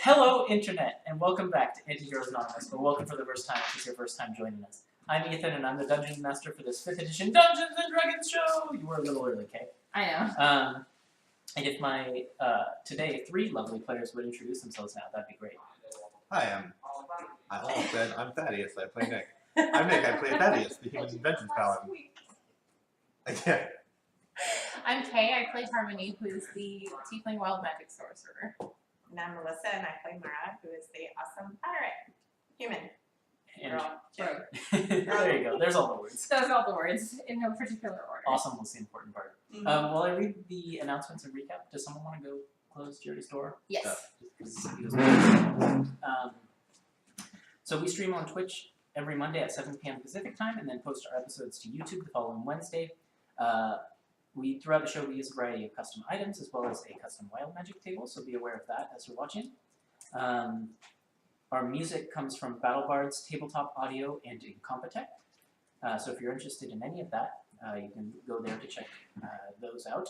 Hello, Internet, and welcome back to Antiheroes Anonymous, or welcome for the first time if it's your first time joining us. I'm Ethan, and I'm the Dungeon Master for this 5th edition Dungeons & Dragons show! You were a little early, Kay. I know. And if my, today, 3 lovely players would introduce themselves now, that'd be great. Hi, I almost said I'm Thaddeus, I play Nick. I'm Nick, I play Thaddeus, the Human Inventions Paladin. Yeah. I'm Kay, I play Harmony, who is the Tiefling Wild Magic Sorcerer. And I'm Melissa, and I play Mara, who is the awesome pirate. Human. And there you go, there's all the words. Those are all the words, in no particular order. Awesome was the important part. While I read the announcements and recap, does someone want to go close Jerry's door? Yes. So we stream on Twitch every Monday at 7 p.m. Pacific time, and then post our episodes to YouTube the following Wednesday. Throughout the show, we use a variety of custom items, as well as a custom wild magic table, so be aware of that as you're watching. Our music comes from BattleBards, TabletopAudio, and Incompetech. So if you're interested in any of that, you can go there to check those out.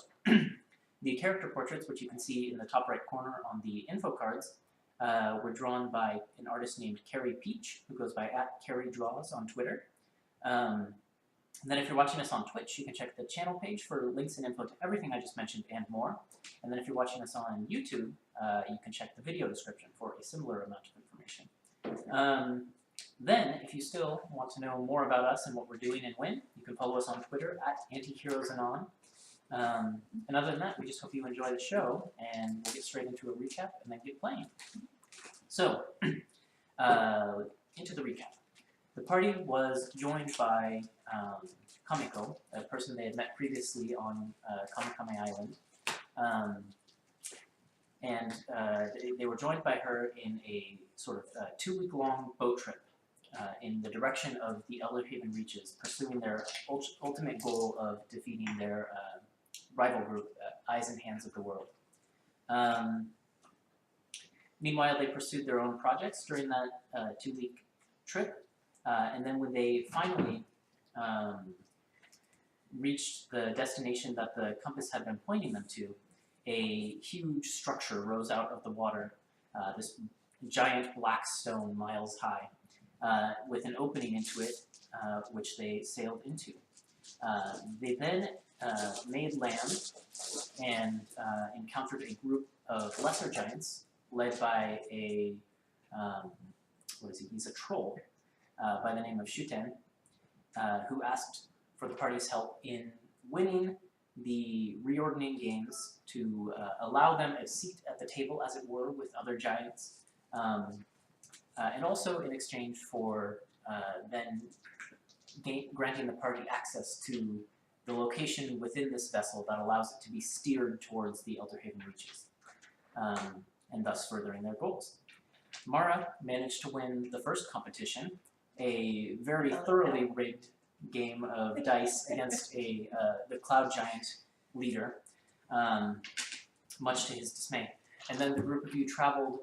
The character portraits, which you can see in the top right corner on the info cards, were drawn by an artist named Carrie Peach, who goes by @CarrieDraws on Twitter. And then if you're watching us on Twitch, you can check the channel page for links and info to everything I just mentioned and more. And then if you're watching us on YouTube, you can check the video description for a similar amount of information. Then, if you still want to know more about us and what we're doing and when, you can follow us on Twitter @AntiheroesAnon. And other than that, we just hope you enjoy the show, and we'll get straight into a recap and then get playing. So, into the recap. The party was joined by Kamiko, a person they had met previously on Kamikame Island. They were joined by her in a sort of 2-week-long boat trip in the direction of the Elderhaven Reaches, pursuing their ultimate goal of defeating their rival group, Eyes and Hands of the World. Meanwhile, they pursued their own projects during that 2-week trip. And then when they finally reached the destination that the compass had been pointing them to, a huge structure rose out of the water, this giant black stone miles high, with an opening into it, which they sailed into. They then made land and encountered a group of lesser giants led by a, he's a troll, by the name of Shuten, who asked for the party's help in winning the reordning games to allow them a seat at the table, as it were, with other giants, and also in exchange for then granting the party access to the location within this vessel that allows it to be steered towards the Elderhaven Reaches, and thus furthering their goals. Mara managed to win the first competition, a very thoroughly rigged game of dice against the Cloud Giant leader, much to his dismay. And then the group of you traveled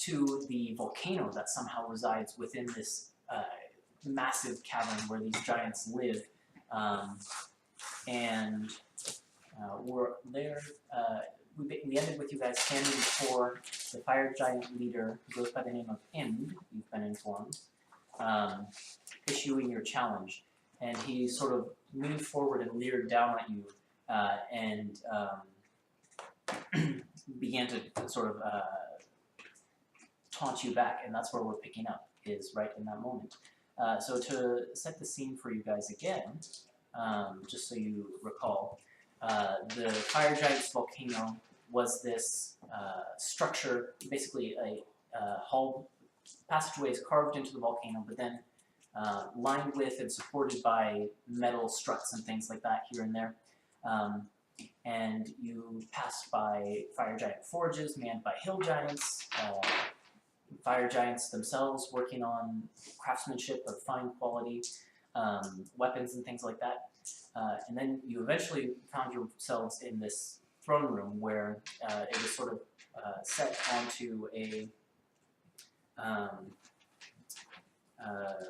to the volcano that somehow resides within this massive cavern where these giants live, and we're there. We ended with you guys standing before the fire giant leader, who goes by the name of Ind, you've been informed, issuing your challenge. And he sort of leaned forward and leered down at you, and began to sort of taunt you back, and that's where we're picking up, is right in that moment. So to set the scene for you guys again, just so you recall, the Fire Giant's volcano was this structure, basically a hull, passageways carved into the volcano, but then lined with and supported by metal struts and things like that here and there. And you passed by Fire Giant forges manned by hill giants, Fire Giants themselves working on craftsmanship of fine quality, weapons and things like that. And then you eventually found yourselves in this throne room where it was sort of set onto a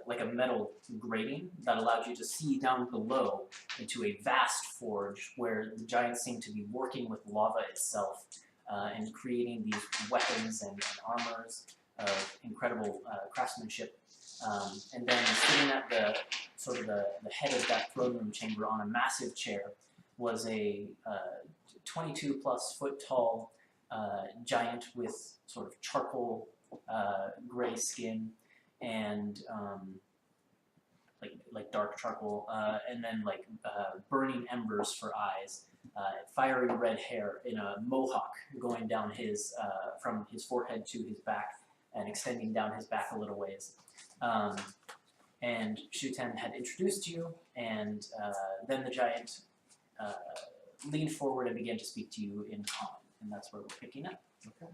like a metal grating that allowed you to see down below into a vast forge where the giants seemed to be working with lava itself and creating these weapons and armors of incredible craftsmanship. And then sitting at the head of that throne room chamber on a massive chair was a 22 plus foot tall giant with sort of charcoal gray skin and like dark charcoal, and then like burning embers for eyes, fiery red hair in a mohawk going down his from his forehead to his back and extending down his back a little ways. And Shuten had introduced you, and then the giant leaned forward and began to speak to you in common, and that's where we're picking up. Okay.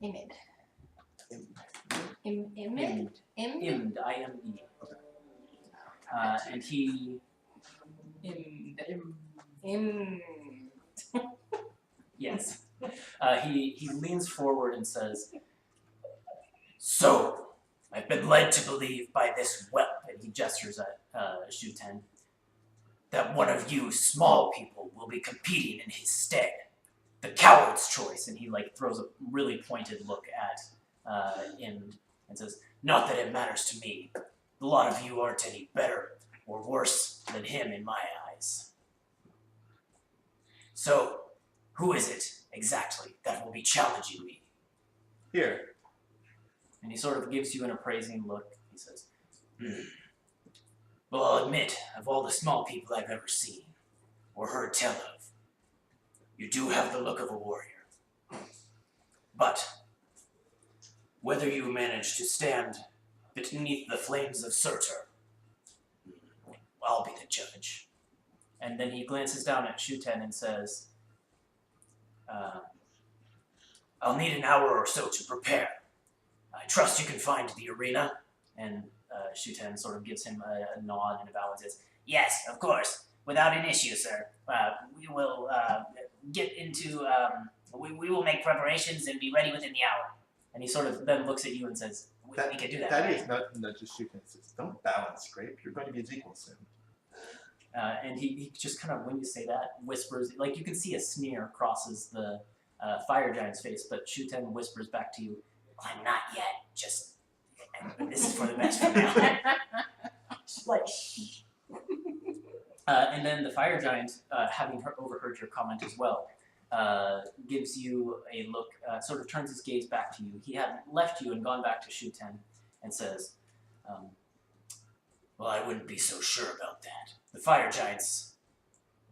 Imid. Im- Imid? Imd, I-M-E. Okay. And he, yes, he leans forward and says, "So, I've been led to believe by this whelp," and he gestures at Shuten, "that one of you small people will be competing in his stead. The coward's choice," and he like throws a really pointed look at Imd and says, "Not that it matters to me. A lot of you aren't any better or worse than him in my eyes. So, who is it exactly that will be challenging me?" Here. And he sort of gives you an appraising look. He says, "Well, I'll admit, of all the small people I've ever seen or heard tell of, you do have the look of a warrior. But whether you manage to stand beneath the flames of Surtur, I'll be the judge." And then he glances down at Shuten and says, "I'll need an hour or so to prepare. I trust you can find the arena." And Shuten sort of gives him a nod and a bow and says, "Yes, of course, without an issue, sir. We will get into, we will make preparations and be ready within the hour." And he sort of then looks at you and says, we can do that, That right? is not just Shuten. Says, "Don't bow and scrape. You're going to be his equal soon." And he just kind of, when you say that, whispers, like you can see a sneer crosses the fire giant's face, but Shuten whispers back to you, "I'm not yet, just, this is for the best for now." Just like, shh. And then the fire giant, having overheard your comment as well, gives you a look, sort of turns his gaze back to you. He had left you and gone back to Shuten and says, "Well, I wouldn't be so sure about that. The fire giants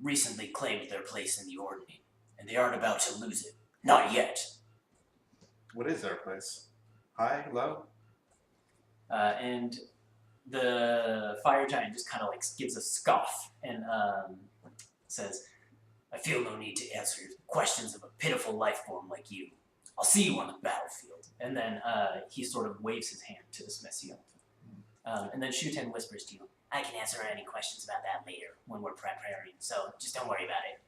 recently claimed their place in the ordning, and they aren't about to lose it. Not yet." What is their place? High, low? And the fire giant just kind of like gives a scoff and says, "I feel no need to answer your questions of a pitiful life form like you. I'll see you on the battlefield." And then he sort of waves his hand to dismiss you. And then Shuten whispers to you, "I can answer any questions about that later when we're preparing, so just don't worry about it."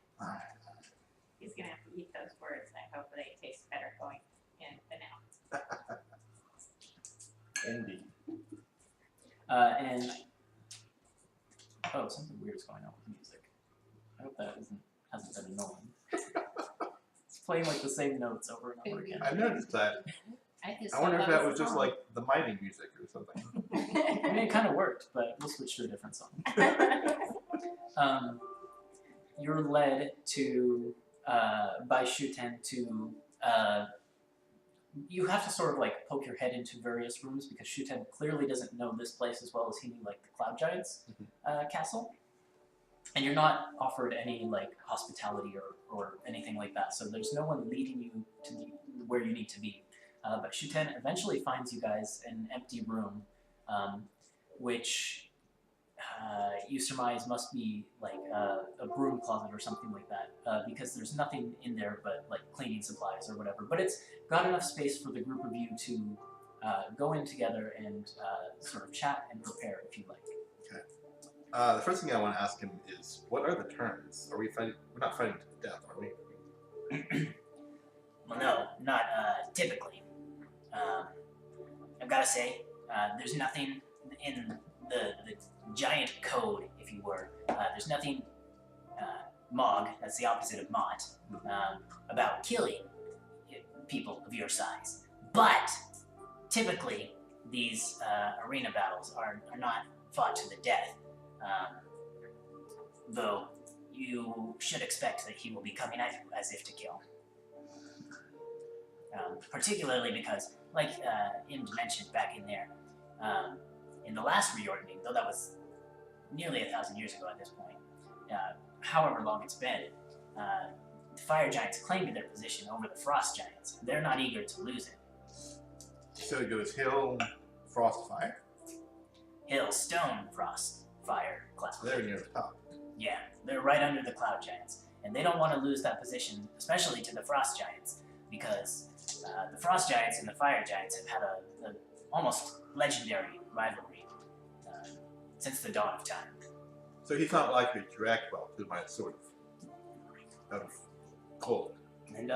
He's gonna have to eat those words, and I hope they taste better going in than out. Indeed. And something weird is going on with the music. I hope that hasn't been annoying. It's playing like the same notes over and over again. I noticed that. I I wonder if that was just like the mining music or something. I mean, it kind of worked, but we'll switch to a different song. You're led to by Shuten to. You have to sort of like poke your head into various rooms because Shuten clearly doesn't know this place as well as he knew like the Cloud Giants castle, and you're not offered any like hospitality or anything like that. So there's no one leading you to where you need to be. But Shuten eventually finds you guys in an empty room, which you surmise must be like a broom closet or something like that, because there's nothing in there but like cleaning supplies or whatever. But it's got enough space for the group of you to go in together and sort of chat and prepare if you like. Okay. The first thing I want to ask him is, what are the terms? Are we fighting? We're not fighting to the death, are we? Well, no, not typically. I've got to say, there's nothing in the giant code, if you were. There's nothing Mog, that's that's the opposite of Mott, about killing people of your size. But typically, these arena battles are not fought to the death, though you should expect that he will be coming at you as if to kill. Particularly because, like Imd mentioned back in there, in the last reordning, though that was nearly 1,000 years ago at this point, however long it's been, the fire giants claimed their position over the frost giants. They're not eager to lose it. So it goes hill, frost, fire. Hill, stone, frost, fire, cloud. So they're near the top. Yeah, they're right under the cloud giants. And they don't want to lose that position, especially to the frost giants, because the frost giants and the fire giants have had a almost legendary rivalry since the dawn of time. So he's not likely to react well to my sort of cold. And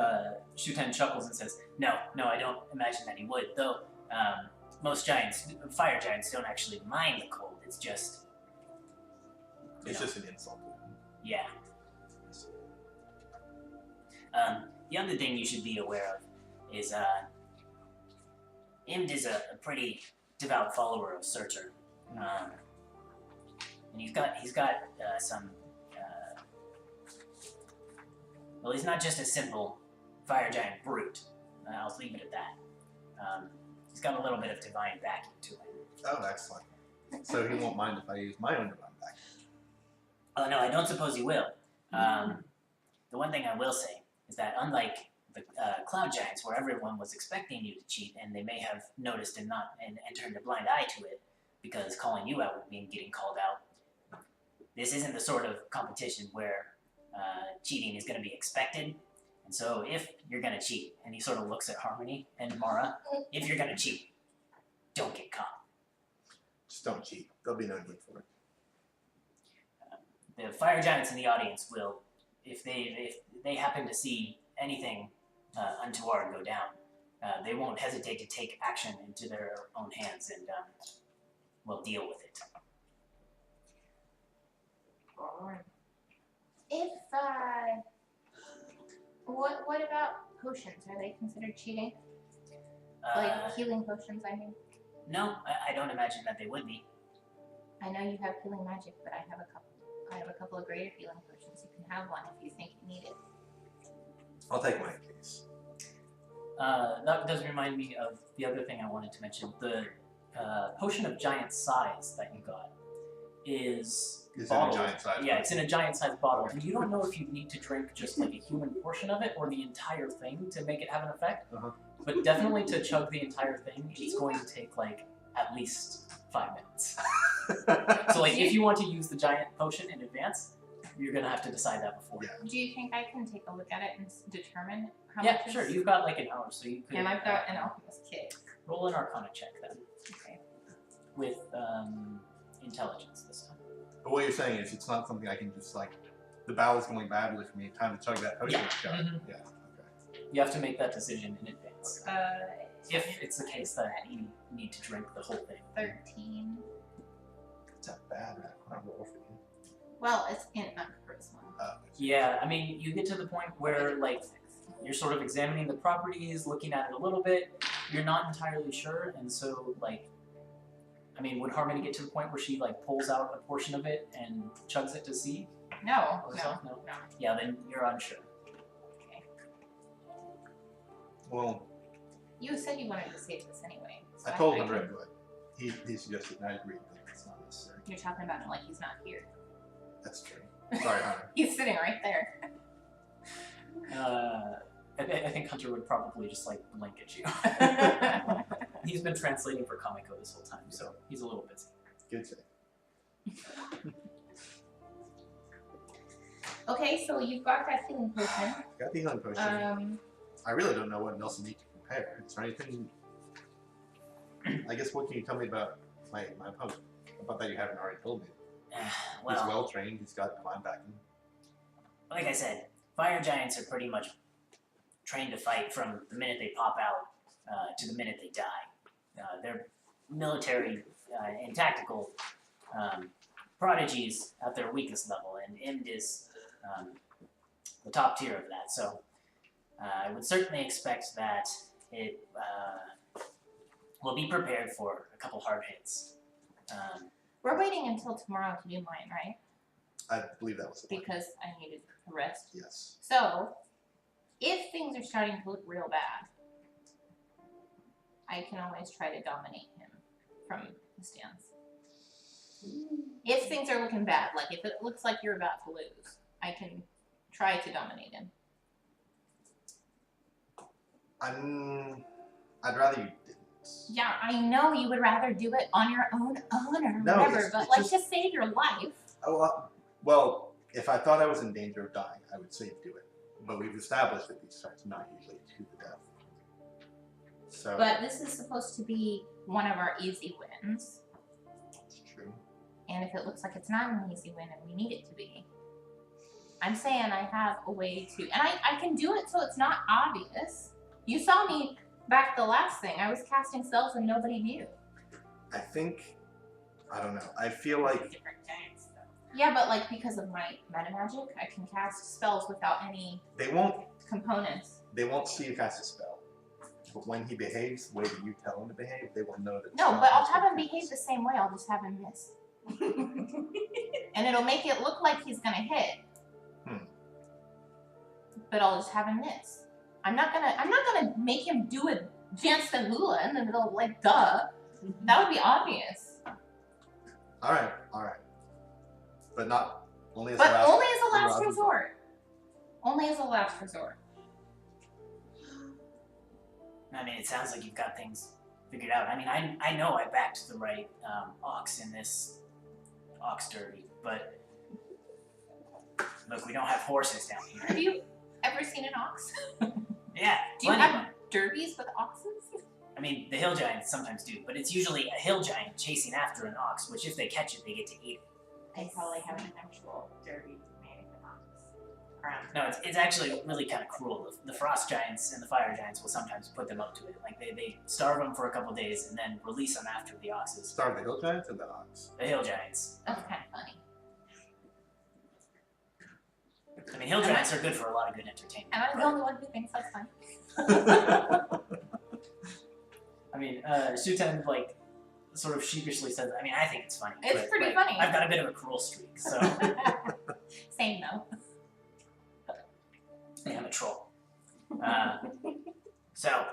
Shuten chuckles and says, no, I don't imagine that he would, though most fire giants don't actually mind the cold, it's just... It's just an insult. Yeah. The other thing you should be aware of is Imd is a pretty devout follower of Surtur. And he's got some... well, he's not just a simple fire giant brute. I'll leave it at that. He's got a little bit of divine backing to him. Oh, excellent. So he won't mind if I use my own divine backing. Oh, no, I don't suppose he will. The one thing I will say is that unlike the cloud giants, where everyone was expecting you to cheat, and they may have noticed and turned a blind eye to it, because calling you out would mean getting called out, this isn't the sort of competition where cheating is going to be expected. And so if you're going to cheat, and he sort of looks at Harmony and Mara, if you're going to cheat, don't get caught. Just don't cheat. There'll be no need for it. The fire giants in the audience will, if they happen to see anything untoward go down, they won't hesitate to take action into their own hands and will deal with it. If, what about potions? Are they considered cheating? Like healing potions, I mean? No, I don't imagine that they would be. I know you have healing magic, but I have a couple of greater healing potions. You can have one if you think you need it. I'll take one in case. That does remind me of the other thing I wanted to mention. The potion of giant size that you got is bottled. In a giant size. Yeah, it's in a giant sized bottle, Okay. and you don't know if you need to drink just like a human portion of it or the entire thing to make it have an effect. But definitely to chug the entire thing, it's going to take like at least 5 minutes. So like if you want to use the giant potion in advance, you're gonna have to decide that before. Yeah. Do you think I can take a look at it and determine how Yeah, much sure. is... You've got like an hour, so you could. And I've got an alchemist kit. Roll an Arcana check then, Okay. with intelligence this time. But what you're saying is it's not something I can just like, the battle's going badly for me, time to chug that potion. Yeah. Mhm. Yeah. Okay. You have to make that decision in advance. If it's the case that you need to drink the whole thing. 13. It's not bad. I roll for you. Well, it's in charisma. Yeah, I mean, you get to the point where like you're sort of examining the properties, looking at it a little bit. You're not entirely sure, and so like, I mean, would Harmony get to the point where she like pulls out a portion of it and chugs it to see? No, herself? no. Yeah, then you're unsure. Okay. Well, You said you wanted to save this anyway. So I told him can- Red Wood. He suggested, and I agreed that it's not necessary. You're talking about him like he's not here. That's true. Sorry, Hunter. He's sitting right there. I think Hunter would probably just like blink at you. He's been translating for Kamiko this whole time, so he's a little busy. Good save. Okay, so you've got that healing potion. Got the healing potion. I really don't know what else I need to compare. Is there anything? I guess what can you tell me about my opponent? About that you haven't already told me. He's Well, well trained. He's got divine backing. like I said, fire giants are pretty much trained to fight from the minute they pop out to the minute they die. They're military and tactical prodigies at their weakest level, and Imd is the top tier of that. So I would certainly expect that it will be prepared for a couple hard hits. We're waiting until tomorrow to do mine, right? I believe that was the plan. Because I needed a rest. Yes. So, if things are starting to look real bad, I can always try to dominate him from the stance. If things are looking bad, like if it looks like you're about to lose, I can try to dominate him. I'd rather you didn't. Yeah, I know you would rather do it on your own honor or No, whatever, it's but just- like to save your life. Well, if I thought I was in danger of dying, I would say do it. But we've established that these fights are not usually to the death. So But this is supposed to be one of our easy wins. it's true. And if it looks like it's not an easy win and we need it to be, I'm saying I have a way to, and I can do it so it's not obvious. You saw me back the last thing. I was casting spells and nobody knew. I don't know. I feel like Different giants, though. Yeah, but like because of my meta magic, I can cast spells without any they won't components. see you cast a spell. But when he behaves the way that you tell him to behave, they will know that. No, but I'll have him behave the same way. I'll just have him miss. And it'll make it look like he's gonna hit. But I'll just have him miss. I'm not gonna make him do a Jansen Hula and then it'll like duh. That would be obvious. Alright. But not only as But a last only as a last resort. resort. Only as a last resort. I mean, it sounds like you've got things figured out. I mean, I know I backed the right ox in this ox derby, but look, we don't have horses down here. Have you ever seen an ox? Yeah, Do you plenty of have them. derbies with oxes? I mean, the hill giants sometimes do, but it's usually a hill giant chasing after an ox, which if they catch it, they get to eat it. They probably have an actual derby made with ox. Around. No, it's actually really kind of cruel. The frost giants and the fire giants will sometimes put them up to it. Like they starve them for a couple days and then release them after the oxes. Starve the hill giants or the ox? The hill giants. That's kind of funny. I mean, hill giants are good for a lot of good entertainment. Am I the but- only one who thinks that's funny? I mean, Shuten like sort of sheepishly says, I mean, I think it's funny. It's but, pretty like, funny. I've got a bit of a cruel streak, so Same though. I am a troll. So, I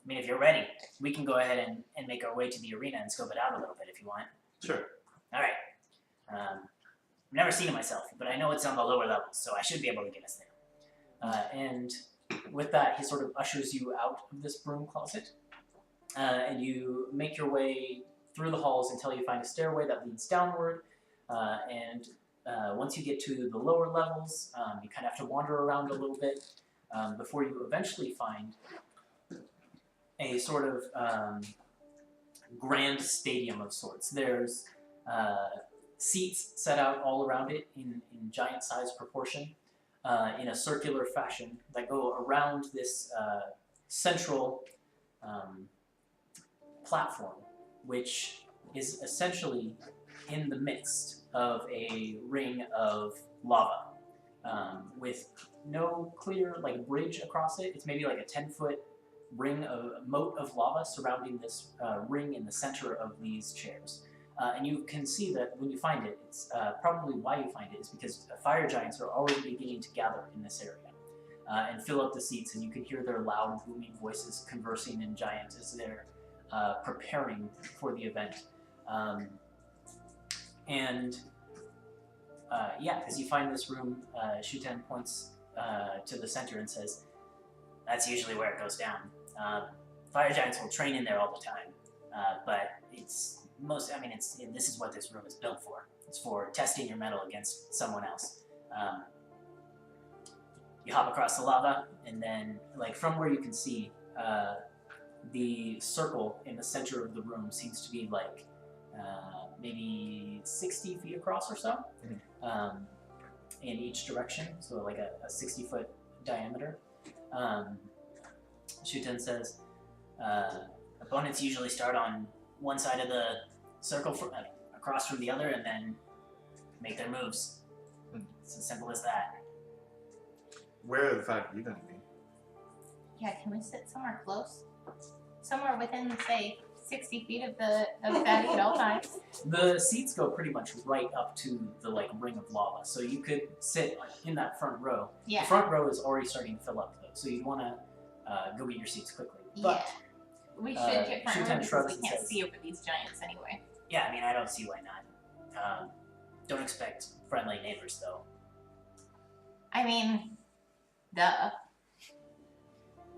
mean, if you're ready, we can go ahead and make our way to the arena and scope it out a little bit if you want. Sure. All right. I've never seen it myself, but I know it's on the lower levels, so I should be able to get us there. And with that, he sort of ushers you out of this broom closet, and you make your way through the halls until you find a stairway that leads downward. And once you get to the lower levels, you kind of have to wander around a little bit before you eventually find a sort of grand stadium of sorts. There's seats set out all around it in giant size proportion in a circular fashion that go around this central platform, which is essentially in the midst of a ring of lava with no clear bridge across it. It's maybe like a 10-foot ring of moat of lava surrounding this ring in the center of these chairs. And you can see that when you find it, it's probably why you find it is because fire giants are already beginning to gather in this area and fill up the seats, and you can hear their loud, booming voices conversing in giant as they're preparing for the event. Yeah, as you find this room, Shuten points to the center and says, "That's usually where it goes down. Fire giants will train in there all the time, but this is what this room is built for. It's for testing your mettle against someone else. You hop across the lava, and then, from where you can see, the circle in the center of the room seems to be maybe 60 feet across or so, in each direction, so like a 60-foot diameter. Shuten says, opponents usually start on one side of the circle across from the other and then make their moves. It's as simple as that. Where the fact are you going to be? Yeah, can we sit somewhere close? Somewhere within, say, 60 feet of Fatty at all times. The seats go pretty much right up to the like ring of lava, so you could sit in that front row. Yeah. The front row is already starting to fill up though, so you'd want to go get your seats quickly. But yeah. We should get front row Shutan because shrugs we and can't says, see over these giants anyway. yeah, I mean, I don't see why not. Don't expect friendly neighbors though. I mean, duh.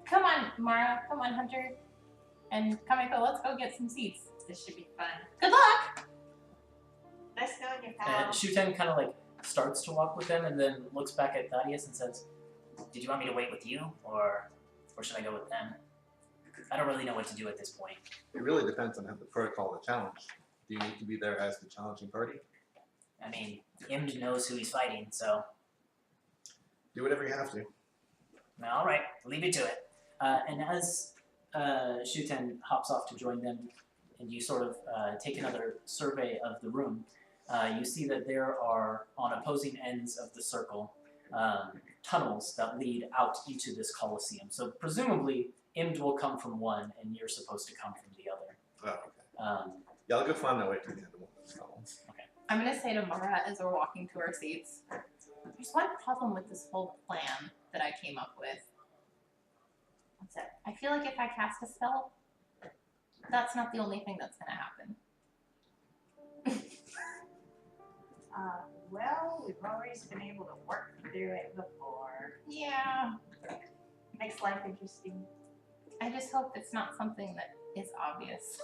Come on, Mara. Come on, Hunter. And Kamiko, let's go get some seats. This should be fun. Good luck! Nice knowing you, pal. And Shutan kind of like starts to walk with them and then looks back at Thaddeus and says, did you want me to wait with you, or should I go with them? I don't really know what to do at this point. It really depends on the protocol of the challenge. Do you need to be there as the challenging party? I mean, Imd knows who he's fighting, so... Do whatever you have to. All right, leave it to it. And as Shutan hops off to join them, and you sort of take another survey of the room, you see that there are, on opposing ends of the circle, tunnels that lead out into this Colosseum. So presumably, Imd will come from one, and you're supposed to come from the other. Oh, okay. Yeah, I'll go find my way to the end of one of those tunnels. Okay. I'm gonna say to Mara as we're walking to our seats, there's one problem with this whole plan that I came up with. What's that? I feel like if I cast a spell, that's not the only thing that's gonna happen. Well, we've always been able to work through it before. Yeah. Makes life interesting. I just hope it's not something that is obvious.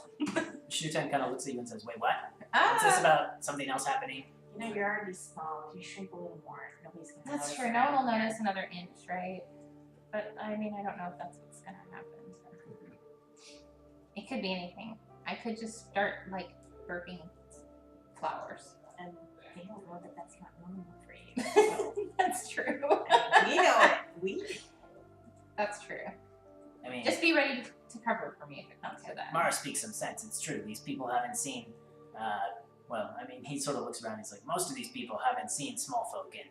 Shutan kind of looks at you and says, wait, what? Ah, What's this about something else happening? You know, you're already small. If you shrink a little more, nobody's gonna that's notice true. it. No one will notice another inch, right? But I mean, I don't know if that's what's gonna happen. It could be anything. I could just start like burping flowers. And they don't know that that's not normal for you. That's true. We know it. We. That's true. I mean, Just be ready to cover for me if it comes to that. Mara speaks some sense. It's true. These people haven't seen, well, I mean, he sort of looks around and he's like, most of these people haven't seen small folk in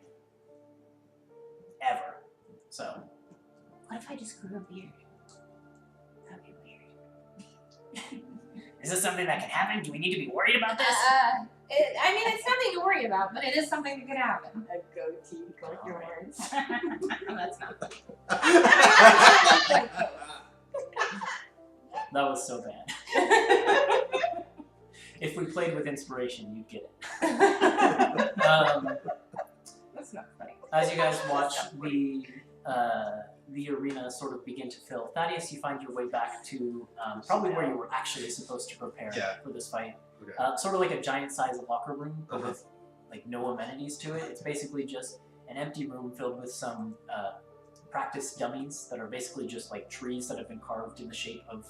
ever. So. What if I just grew a beard? That'd be weird. Is this something that can happen? Do we need to be worried about this? I mean, it's nothing to worry about, but it is something that could happen. A goatee, like yours. That's not funny. That was so bad. If we played with inspiration, you'd get it. That's not funny. As you guys watch the arena sort of begin to fill, Thaddeus, you find your way back to probably where you were actually supposed to prepare for this fight. Okay. Sort of like a giant-sized locker room, but with like no amenities to it. It's basically just an empty room filled with some practice dummies that are basically just like trees that have been carved in the shape of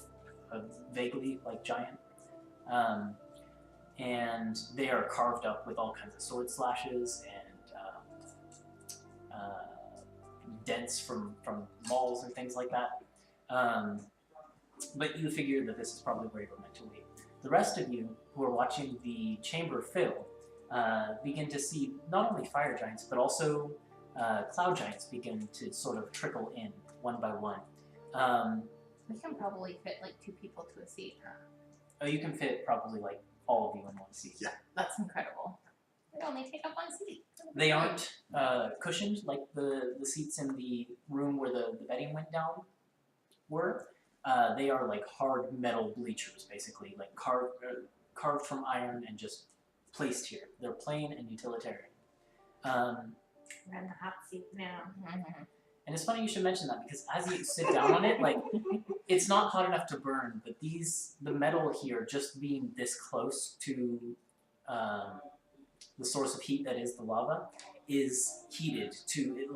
vaguely like giant. And they are carved up with all kinds of sword slashes and dents from mauls and things like that. But you figure that this is probably where you were meant to wait. The rest of you who are watching the chamber fill begin to see not only fire giants, but also cloud giants begin to sort of trickle in one by one. We can probably fit like 2 people to a seat. Oh, you can fit probably like all of you in one seat. Yeah. That's incredible. We only take up 1 seat. They aren't cushioned like the seats in the room where the bedding went down were. They are like hard metal bleachers, basically, like carved from iron and just placed here. They're plain and utilitarian. We're in the hot seat now. And it's funny you should mention that because as you sit down on it, like it's not hot enough to burn, but the metal here, just being this close to the source of heat that is the lava, is heated to it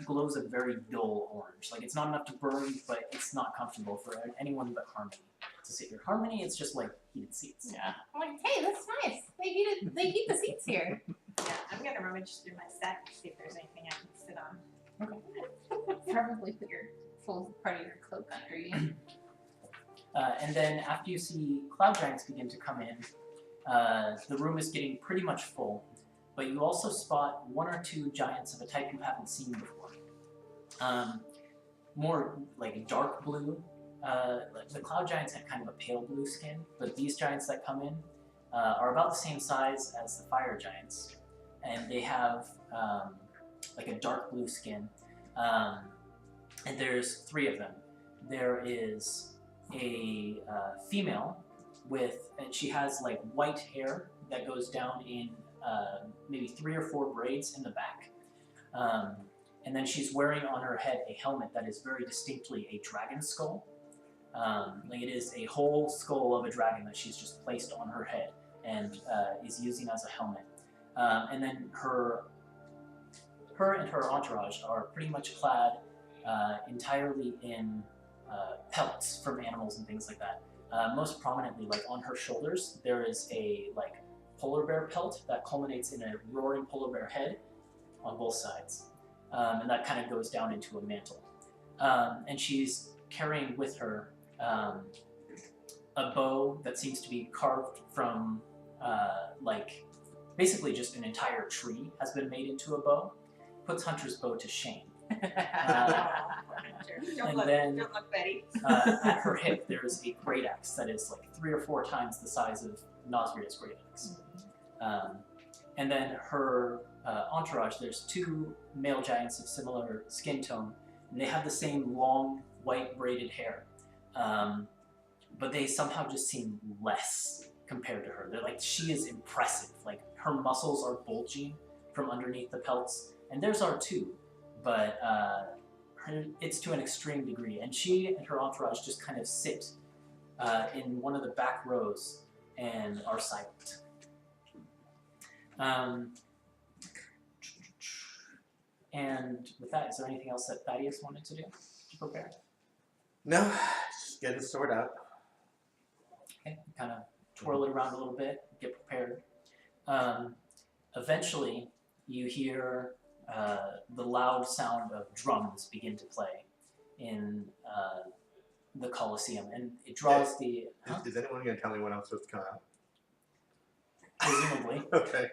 glows a very dull orange. Like it's not enough to burn, but it's not comfortable for anyone but Harmony to sit here. Harmony, it's just like heated seats. Yeah. I'm like, hey, that's nice. They heat the seats here. Yeah, I'm gonna rummage through my sack to see if there's anything I can sit on. Probably put your full part of your cloak under you. And then after you see cloud giants begin to come in, the room is getting pretty much full, but you also spot 1 or 2 giants of a type you haven't seen before. More like dark blue. Like the cloud giants have kind of a pale blue skin, but these giants that come in are about the same size as the fire giants, and they have like a dark blue skin. And there's 3 of them. There is a female and she has like white hair that goes down in maybe 3 or 4 braids in the back. And then she's wearing on her head a helmet that is very distinctly a dragon skull. Like it is a whole skull of a dragon that she's just placed on her head and is using as a helmet. And then her and her entourage are pretty much clad entirely in pelts from animals and things like that. Most prominently, like on her shoulders, there is a like polar bear pelt that culminates in a roaring polar bear head on both sides. And that kind of goes down into a mantle. And she's carrying with her a bow that seems to be carved from like basically just an entire tree has been made into a bow. Puts Hunter's bow to shame. Don't look Betty. At her hip, there's a great axe that is like 3 or 4 times the size of Nosria's great axe. And then her entourage, there's 2 male giants of similar skin tone, and they have the same long, white braided hair. But they somehow just seem less compared to her. They're like, she is impressive. Like, her muscles are bulging from underneath the pelts, and theirs are too, but it's to an extreme degree. And she and her entourage just kind of sit in one of the back rows and are silent. And with that, is there anything else that Thaddeus wanted to do to prepare? No, just get the sword out. Okay, kind of twirl it around a little bit, get prepared. Eventually, you hear the loud sound of drums begin to play in the Colosseum, and it draws the... Huh? Is anyone going to tell me when I'm supposed to come out? Presumably. Okay.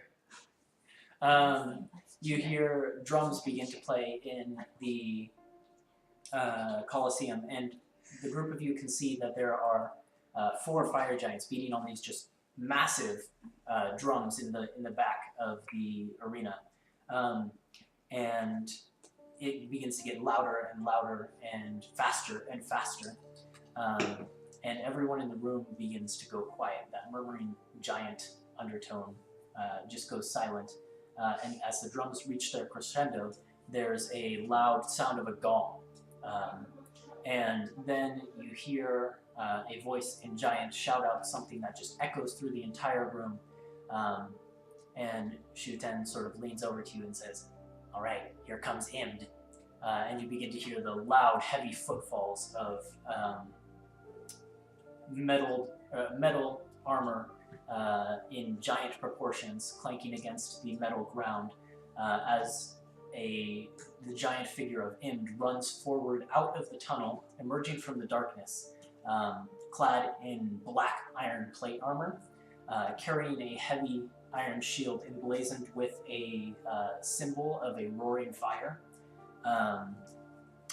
You hear drums begin to play in the Colosseum, and the group of you can see that there are 4 fire giants beating on these just massive drums in the back of the arena. And it begins to get louder and louder and faster and faster. And everyone in the room begins to go quiet. That murmuring giant undertone just goes silent. And as the drums reach their crescendo, there's a loud sound of a gong. And then you hear a voice in giant shout out something that just echoes through the entire room. And Shuten sort of leans over to you and says, "All right, here comes Imd." And you begin to hear the loud, heavy footfalls of metal armor in giant proportions clanking against the metal ground as the giant figure of Imd runs forward out of the tunnel, emerging from the darkness, clad in black iron plate armor, carrying a heavy iron shield emblazoned with a symbol of a roaring fire,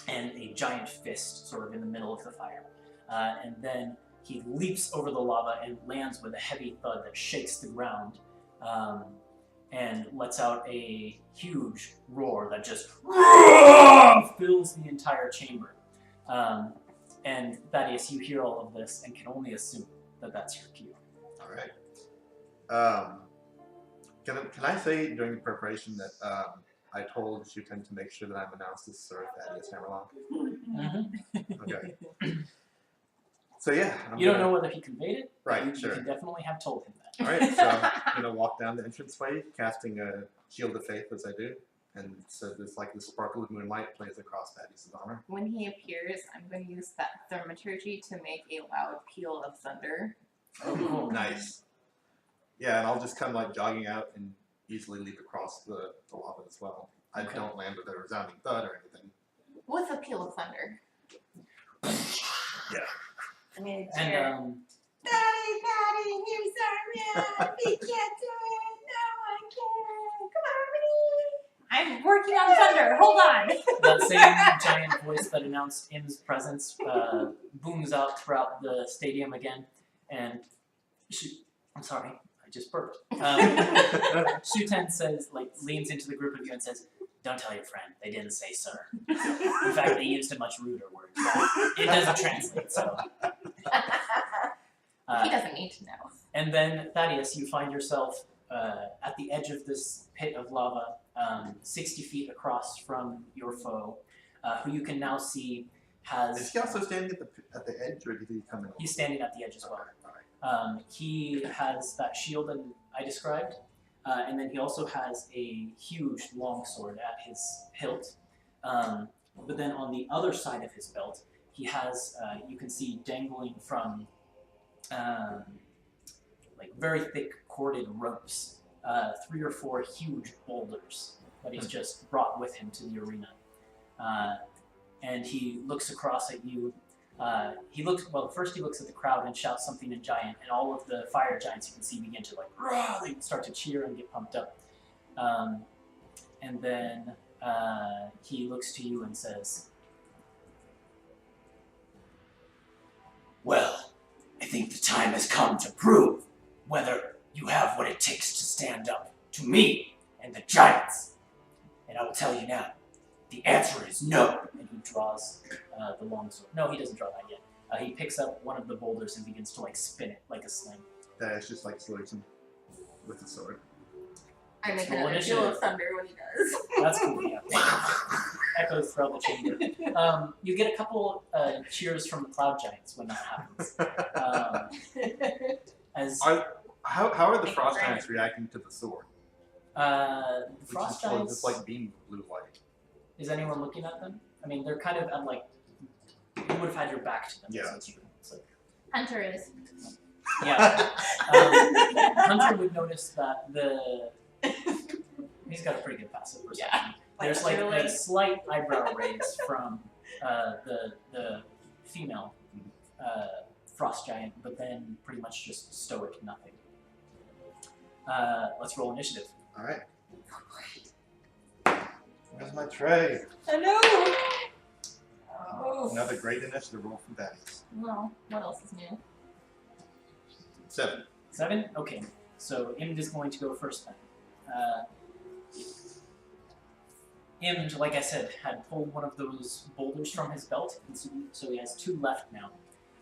and a giant fist sort of in the middle of the fire. And then he leaps over the lava and lands with a heavy thud that shakes the ground, and lets out a huge roar that just fills the entire chamber. And Thaddeus, you hear all of this and can only assume that that's your cue. All right. Can I say during the preparation that I told Shuten to make sure that I'm announced as Sir Thaddeus Hammerlock? Okay. So yeah. You don't know whether he conveyed it? Right, you, sure. You can definitely have told him that. All right, so I'm going to walk down the entranceway, casting a Shield of Faith as I do. And so there's like the sparkle of moonlight plays across Thaddeus' armor. When he appears, I'm going to use that thaumaturgy to make a loud peal of thunder. Oh, cool. Nice. Yeah, and I'll just come like jogging out and easily leap across the lava as well. I don't land with a resounding thud or anything. With a peal of thunder. Yeah. I mean, And Daddy, here's our man. He can't do it. No, I can't. Come on, I'm working on thunder. Hold on. That same giant voice that announced Im's presence booms out throughout the stadium again, and I'm sorry, I just burped. Shuten says, like, leans into the group of you and says, "Don't tell your friend. They didn't say sir. In fact, they used a much ruder word. It doesn't translate, so." He doesn't need to know. And then, Thaddeus, you find yourself at the edge of this pit of lava, 60 feet across from your foe, who you can now see has... Is he also standing at the edge, or did he come in? He's standing at the edge as well. He has that shield that I described, and then he also has a huge longsword at his hilt. But then on the other side of his belt, he has, you can see dangling from like very thick corded ropes, 3 or 4 huge boulders that he's just brought with him to the arena. And he looks across at you. First he looks at the crowd and shouts something in Giant, and all of the fire giants you can see begin to like, rah! They start to cheer and get pumped up. And then he looks to you and says, "Well, I think the time has come to prove whether you have what it takes to stand up to me and the giants. And I will tell you now, the answer is no." And he draws the longsword. No, he doesn't draw that yet. He picks up one of the boulders and begins to like spin it like a sling. That is just like salutes him with the sword. I make Roll another peal of thunder when he does. That's cool, yeah. Echoes throughout the chamber. You get a couple cheers from the cloud giants when that happens. How are the Make frost it giants reacting to the sword? The Which frost is giants. just like beam blue light. Is anyone looking at them? I mean, they're kind of at like, you would have had your back to them. Yeah. So it's like, Hunter is. yeah. Hunter would notice that he's got a pretty good passive perception. Yeah. There's like a slight eyebrow raise from the female frost giant, but then pretty much just stoic nothing. Let's roll initiative. All right. Where's my tray? I know. Oh. Another great initiative roll from Thaddeus. Well, what else is new? 7. 7? Okay. So Imd is going to go first then. Imd, like I said, had pulled one of those boulders from his belt, and so he has 2 left now.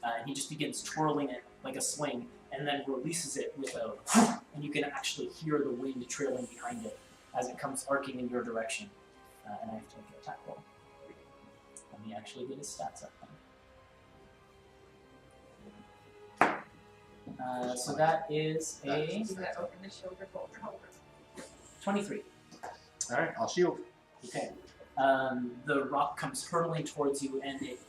And he just begins twirling it like a sling, and then releases it with a and you can actually hear the wind trailing behind it as it comes arcing in your direction. And I have to make an attack roll. Let me actually get his stats up then. So that is a You gotta open the shoulder folder. 23. All right, I'll shield. Okay. The rock comes hurtling towards you, and it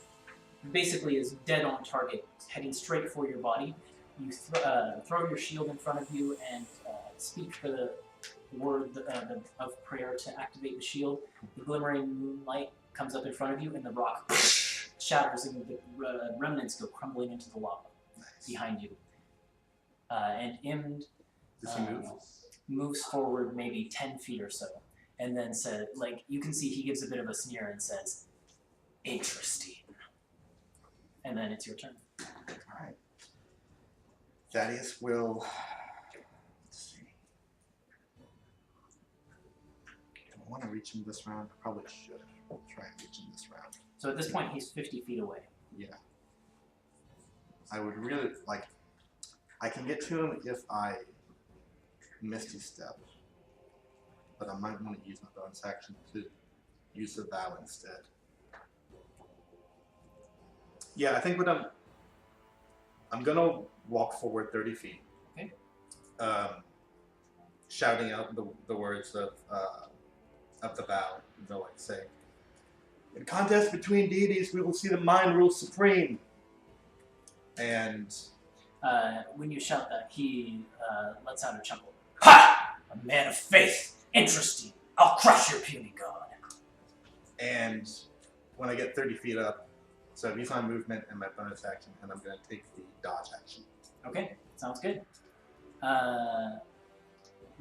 basically is dead on target, heading straight for your body. You throw your shield in front of you and speak the word of prayer to activate the shield. The glimmering moonlight comes up in front of you, and the rock shatters, and the remnants go crumbling into the lava behind you. And Imd Does he move? moves forward maybe 10 feet or so, and then said, like, you can see he gives a bit of a sneer and says, "Interesting." And then it's your turn. All right. Thaddeus will. Let's see. Do I want to reach him this round? I probably should. I'll try and reach him this round. So at this point, he's 50 feet away. Yeah. I would really like. I can get to him if I Misty Step, but I might want to use my bonus action to use the vow instead. Yeah, I think what I'm gonna walk forward 30 feet. Okay. Shouting out the words of the vow. They'll like say, "In contest between deities, we will see the mind rule supreme." And When you shout that, he lets out a chuckle. "Ha! A man of faith! Interesting! I'll crush your puny god!" And when I get 30 feet up, so I've used my movement and my bonus action, and I'm going to take the dodge action. Okay, sounds good.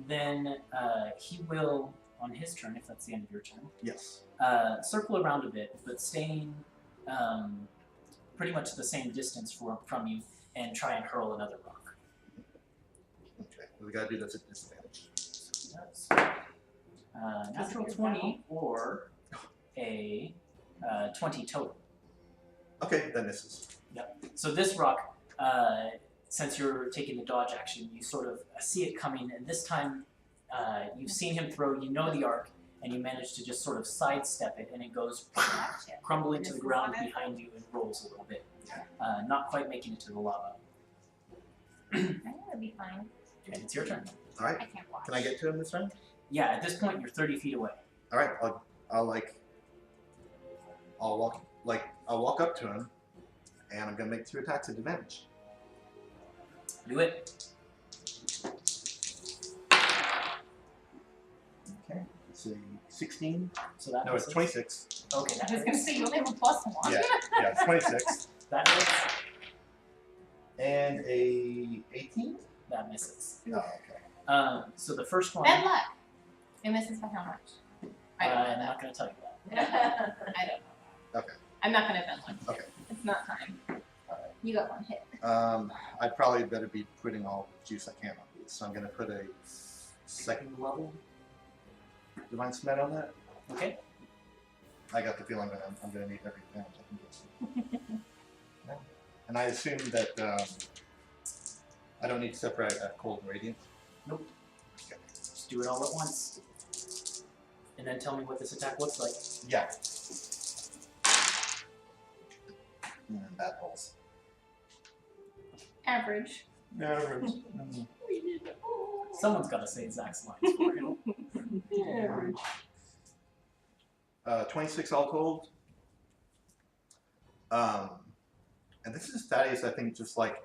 Then he will on his turn, if that's the end of your turn, Yes. circle around a bit, but staying pretty much the same distance from you, and try and hurl another rock. Okay. We gotta do this at disadvantage. So he does. Natural 20 or a 20 total. Okay, that misses. So this rock, since you're taking the dodge action, you sort of see it coming, and this time you've seen him throw, you know the arc, and you manage to just sort of sidestep it, and it goes crumbling to the ground behind you and rolls a little bit, not quite making it to the lava. I think it'll be fine. And it's your turn. All right. I can't watch. Can I get to him this time? Yeah, at this point you're 30 feet away. All right. I'll walk up to him, and I'm gonna make 2 attacks at advantage. Do it. Okay. Let's see. 16. So that No, it's misses. 26. Okay, I that was gonna hits. say you only have a +1. Yeah. Yeah. It's 26. That hits. And a 18. That misses. Oh, okay. So the first one, Bad luck. It misses by how much? I don't know I'm that. not going to tell you that. I don't know. Okay. I'm not gonna bend luck. Okay. It's not time. You got 1 hit. I'd probably better be putting all the juice I can on these, so I'm gonna put a 2nd level Divine Smite on that. Okay. I got the feeling that I'm gonna need every advantage I can get. Yeah. And I assume that I don't need to separate cold and radiant. Nope. Okay. Just do it all at once. And then tell me what this attack looks like. Yeah. And that rolls. Average. Average. Someone's got to say Zach's lines for him. Average. 26 all told. And this is Thaddeus, I think, just like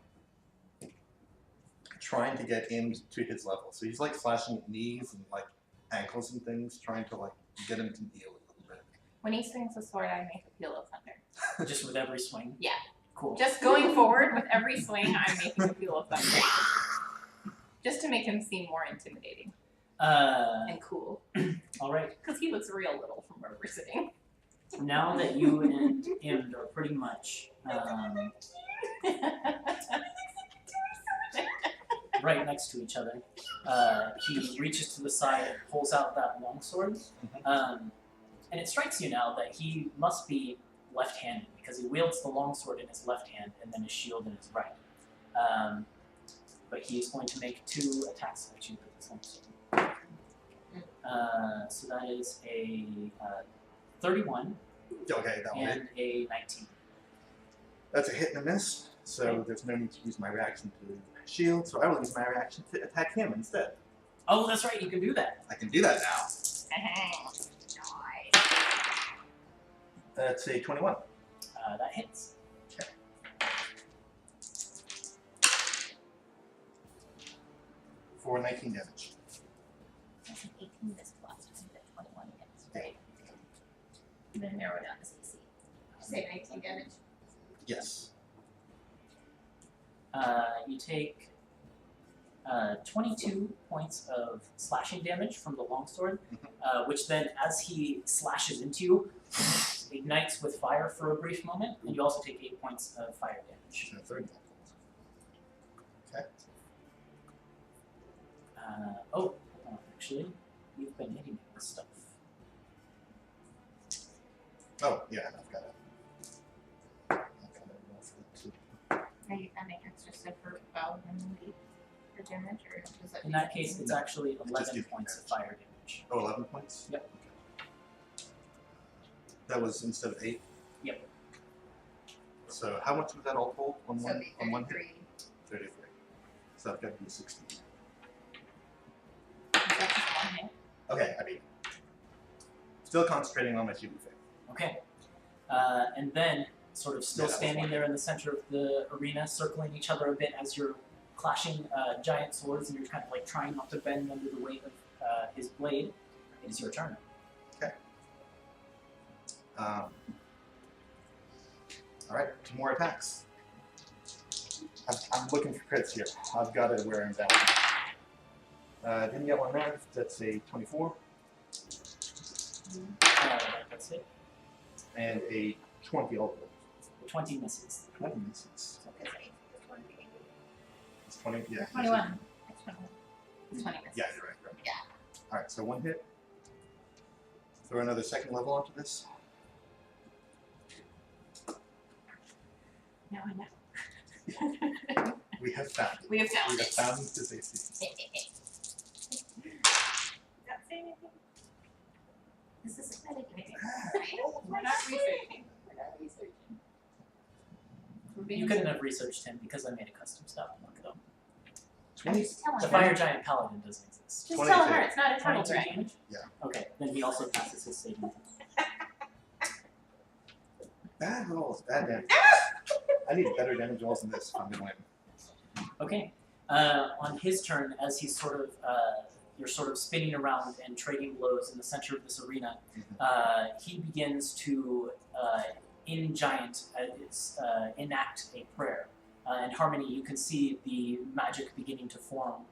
trying to get into his level. So he's like slashing at knees and like ankles and things, trying to like get him to kneel a little bit. When he swings the sword, I make a peal of thunder. Just with every swing? Yeah. Cool. Just going forward with every swing, I'm making a peal of thunder. Just to make him seem more intimidating and cool. All right. Because he looks real little from where we're sitting. Now that you and him are pretty much right next to each other, he reaches to the side and pulls out that longsword. And it strikes you now that he must be left-handed because he wields the longsword in his left hand and then his shield in his right. But he is going to make 2 attacks at you with this longsword. So that is a 31 Okay, that one hit. and a 19. That's a hit and a miss, so there's no need to use my reaction to shield, so I will use my reaction to attack him instead. Oh, that's right, you can do that. I can do that now. That's a 21. That hits. Okay. For 19 damage. That's an 18 this plus. I did 21 against. Right. And then narrow down to CC. Say 19 damage. Yes. You take 22 points of slashing damage from the longsword, which then, as he slashes into you, ignites with fire for a brief moment, and you also take 8 points of fire damage. So 30. Okay. Hold on, actually, you've been hitting me with stuff. Oh, yeah, I've got it. Roll for that too. Are you adding extra stuff for bow and lead for damage, or does that? In that case, it's actually 11 gives me points of damage. fire damage. Oh, 11 points? Yep. Okay. That was instead of 8? Yep. So how much was that all told on So one, it'd be on one 33. hit? 33. So I've got to do 16. Is that just 1 hit? Okay, I mean, still concentrating on my shield thing. Okay. And then, sort of still Yeah, that was standing one. there in the center of the arena, circling each other a bit as you're clashing giant swords, and you're kind of like trying not to bend under the weight of his blade. It is your turn. All right, 2 more attacks. I'm looking for crits here. I've got to wear him down. Didn't get one there. That's a 24. That's it. And a 20 ultimate. The 20 misses. 20 misses. Okay, sorry. 20. It's 20, yeah. 21. It's 21. It's 20 misses. Yeah, you're right. Right. Yeah. Alright, so 1 hit. Throw another second level onto this. Now I know. We have found it. We have found We have it. found the safety. Not saying anything. This is a medication. We're not researching. We're not researching. You couldn't have researched him because I made a custom stuff. Look it up. 20. Just tell The him. fire giant paladin doesn't exist. Just tell 22. her it's not a turtle 22 dragon. damage? Yeah. Okay, then he also passes his saving. Bad rolls, bad damage. I need better damage rolls than this if I'm gonna win. Okay. On his turn, as he's sort of you're sort of spinning around and trading blows in the center of this arena, he begins to in giant enact a prayer. In Harmony, you can see the magic beginning to form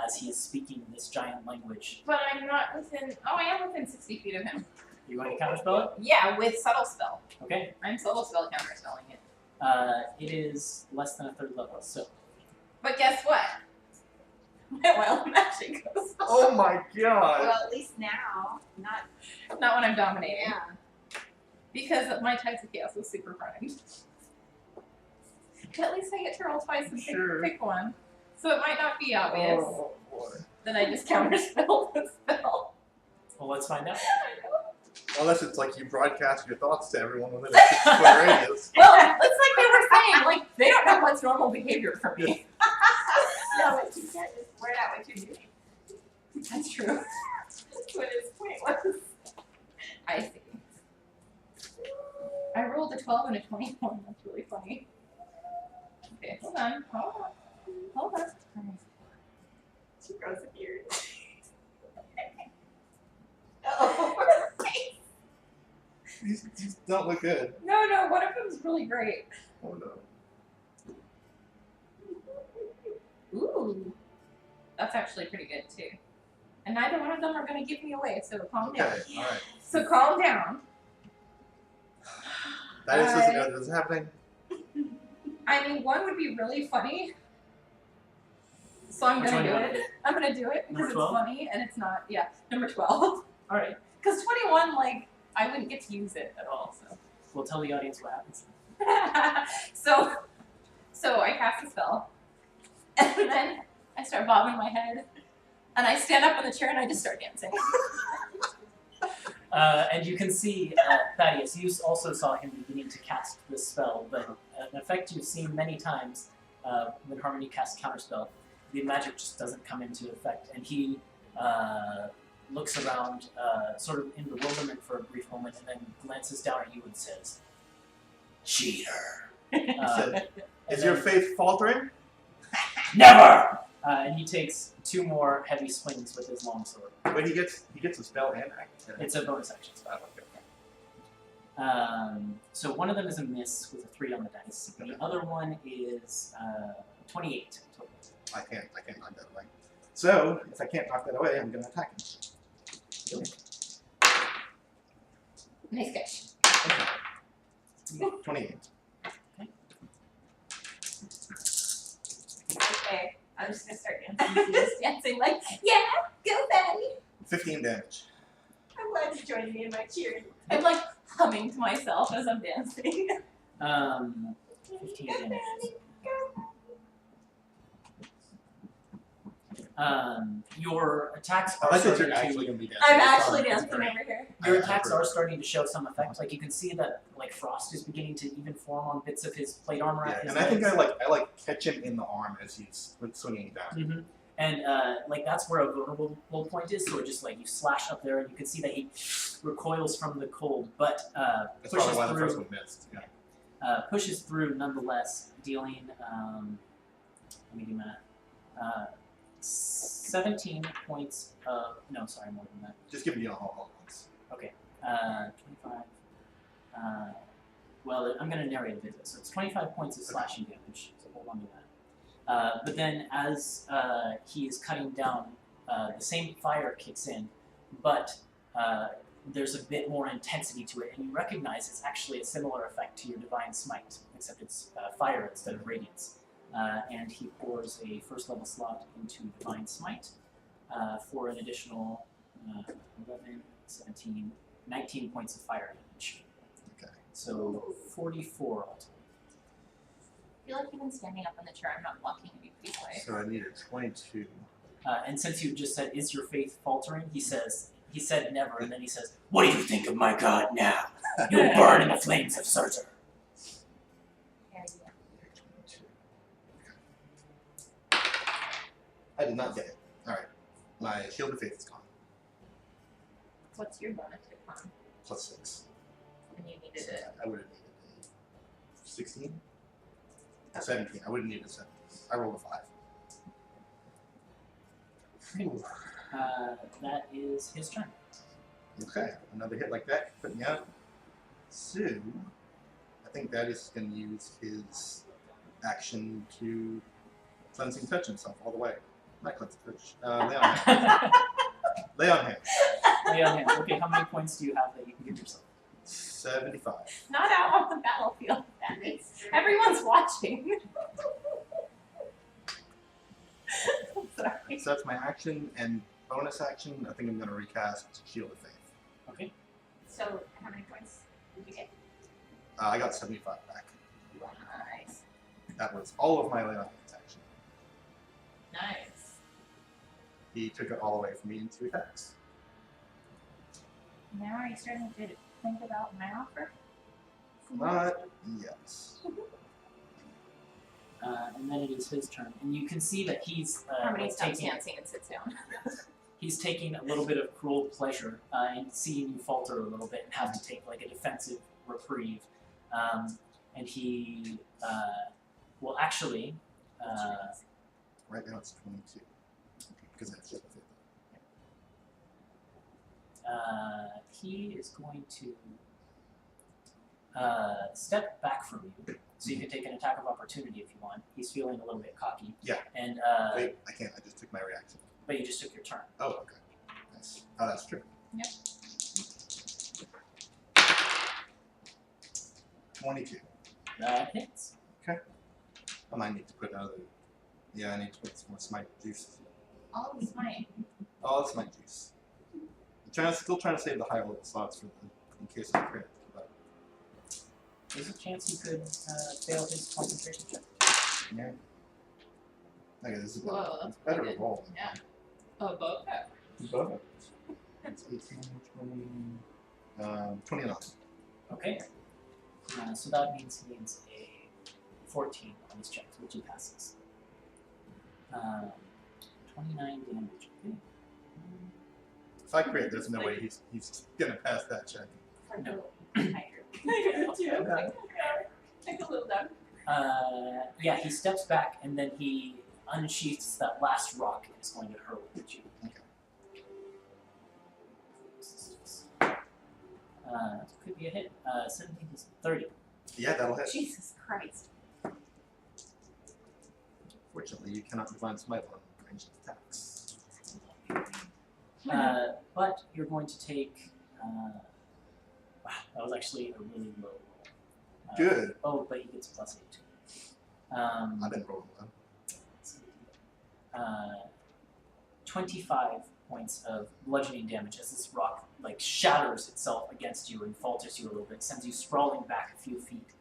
as he is speaking this giant language. But I'm not within. Oh, I am within 60 feet of him. You want to counterspell it? Yeah, with subtle spell. Okay. I'm subtle spell counterspelling it. It is less than a third level, so. But guess what? My wild magic goes. Oh my god! Well, at least now, not Not when I'm dominating. yeah. Because my Tides of Chaos was super primed. At least I get to roll twice and pick one. So it might not be obvious Oh boy. that I just counterspell the spell. Well, let's find out. Unless it's like you broadcast your thoughts to everyone within a 6-foot radius. Well, it's like they were saying, like, they don't know what's normal behavior for me. No, but you can't just word out what you're doing. That's true. That's what his point was. I see. I rolled a 12 and a 21. That's really funny. Okay, hold on. Hold on. She grows a beard. Oh. These don't look good. No, one of them is really great. Oh no. Ooh. That's actually pretty good, too. And neither one of them are going to give me away, so calm down. Okay, alright. So calm down. That is doesn't know this is happening. I mean, one would be really funny. So I'm Which going to do one it. I'm going to do it because Number it's 12? funny and it's not, yeah, number 12. Alright, Because 21, like, I wouldn't get to use it at all, so. we'll tell the audience what happens. So I cast a spell. And then I start bobbing my head. And I stand up in the chair and I just start dancing. And you can see Thaddeus, you also saw him beginning to cast this spell, but an effect you've seen many times when Harmony casts Counterspell, the magic just doesn't come into effect, and he looks around sort of in bewilderment for a brief moment and then glances down at you and says, "Cheater." Is your faith faltering? Never! And he takes 2 more heavy swings with his longsword. But he gets a spell and action. It's a bonus action spell. So one of them is a miss with a 3 on the dice. The other one is 28 total. I can't knock that away. So if I can't knock that away, I'm gonna attack him. Nice catch. Okay. 28. Okay, I'm just gonna start dancing. Just dancing like, yeah, go Betty. 15 damage. I'm glad you joined me in my cheering. I'm like humming to myself as I'm dancing. 15 Go damage. Betty, Your attacks I are like that starting you're actually to. gonna be dancing. I'm It's actually fun. It's dancing great. over here. Your I attacks agree. are starting to show some effect. Like you can see that like frost is beginning to even form on bits of his plate armor. Yeah, at his and I think legs. I like catch him in the arm as he's swinging down. Mm-hmm. And like that's where a vulnerable point is. So it just like you slash up there, and you can see that he recoils from the cold, but That's pushes probably why the through. first one missed. Yeah. Pushes through nonetheless, dealing. Let me do math. 17 points of no, sorry, more than that. Just give me all ones. 25. Well, I'm going to narrate a bit. So it's 25 points of slashing damage. So hold on to that. But then, as he is cutting down, the same fire kicks in, but there's a bit more intensity to it, and you recognize it's actually a similar effect to your Divine Smite, except it's fire instead of radiance. And he pours a first level slot into Divine Smite for an additional 11, 17, 19 points of fire damage. Okay. So 44 ultimately. I feel like even standing up in the chair, I'm not blocking you, please wait. So I need a 22. And since you just said, "Is your faith faltering?" He said never, and then he says, "What do you think of my god now? You'll burn in the flames of Surtur." Yeah. 22. Okay. I did not get it. Alright. My Shield of Faith is gone. What's your bonus to con? +6. And you needed it. I would have needed a 16? A 17. I would have needed a 17. I rolled a 5. That is his turn. Okay, another hit like that, put me out. So, I think that is going to use his action to cleansing touch himself all the way. Not cleansing touch. Lay on hands. Lay on hands. Lay on hands. Okay, how many points do you have that you can give yourself? 75. Not out on the battlefield, Daddy. Everyone's watching. Sorry. So that's my action and bonus action. I think I'm going to recast Shield of Faith. Okay. So, how many points did you get? I got 75 back. Nice. That was all of my lay on hands action. Nice. He took it all away from me in 2 attacks. Now are you starting to think about my offer? Not yes. And then it is his turn, and you can see that he's Harmony stops taking dancing and sits down. he's taking a little bit of cruel pleasure in seeing you falter a little bit and have to take like a defensive reprieve, and he will actually. Right now it's 22 because I have Shield of Faith. He is going to step back from you, so you can take an attack of opportunity if you want. He's feeling a little bit cocky. Yeah. And Wait, I can't. I just took my reaction. but you just took your turn. Oh, okay. Nice. Oh, that's true. Yep. 22. That hits. I might need to put another. Yeah, I need to put some more smite juice. All of mine. Oh, that's my juice. Still trying to save the higher level slots for in case of crit. But There's a chance he could fail his concentration check. yeah. Okay, this is Whoa, it's better good. to roll. Yeah. Oh, both. Both. It's 18, 20, 29. Okay. So that means he needs a 14 on his checks, which he passes. 29 damage. Okay. If I crit, there's no way he's gonna pass that check. No. Take a little down. Yeah, he steps back and then he unsheaths that last rock and is going to hurl it at you. Could be a hit. 17 is 30. Yeah, that'll hit. Jesus Christ. Fortunately, you cannot divine smite on ranged attacks. But you're going to take. Wow, that was actually a really low roll. Good. Oh, but he gets +8. I've been rolling well. 25 points of bludgeoning damage as this rock like shatters itself against you and falters you a little bit, sends you sprawling back a few feet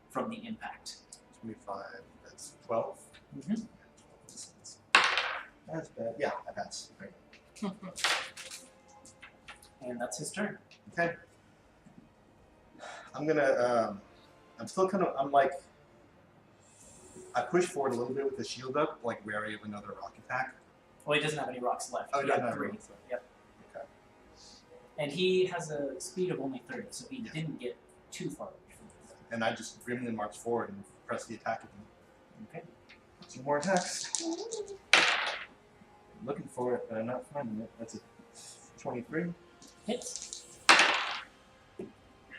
from the impact. 25, that's 12. Mm-hmm. That's bad. Yeah, I pass. Okay. And that's his turn. Okay. I'm gonna, I'm still kind of, I'm like, I push forward a little bit with the shield up, like wary of another rock attack. Well, he doesn't have any rocks left. Oh, he He doesn't had have 3. rocks left. Yep. Okay. And he has a speed of only 30, so he Yeah. didn't get too far away from it. And I just grimly march forward and press the attack again. Okay. 2 more attacks. I'm looking for it, but I'm not finding it. That's a 23. Hits.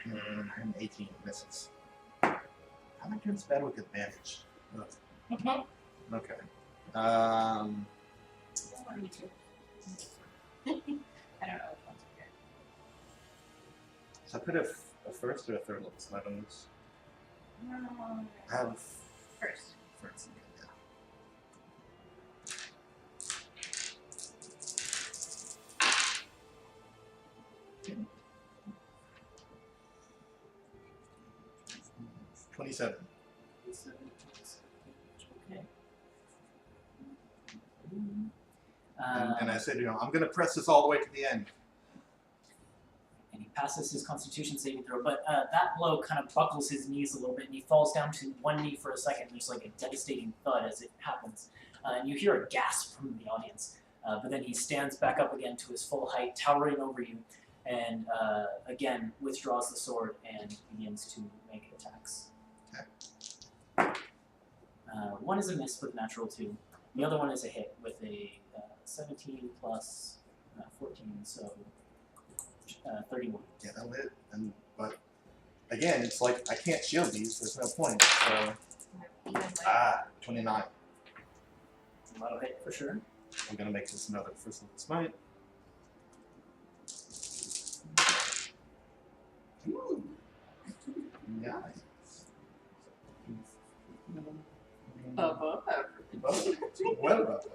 And 18 misses. How am I doing this battle with advantage? Ugh. Okay. Me too. I don't know. So I put a first or a third level slide on this. I have First. first. Yeah. Okay. 27. Okay. And I said, I'm going to press this all the way to the end. And he passes his Constitution saving throw, but that blow kind of buckles his knees a little bit, and he falls down to one knee for a second. There's like a devastating thud as it happens, and you hear a gasp from the audience. But then he stands back up again to his full height, towering over you, and again withdraws the sword and begins to make attacks. Okay. One is a miss with a natural 2. The other one is a hit with a 17 plus 14, so 31. Yeah, that'll hit. But again, it's like I can't shield these. There's no point. So Even with 29. That'll hit for sure. I'm gonna make this another first level smite. Ooh. Nice. Above average. Well above that.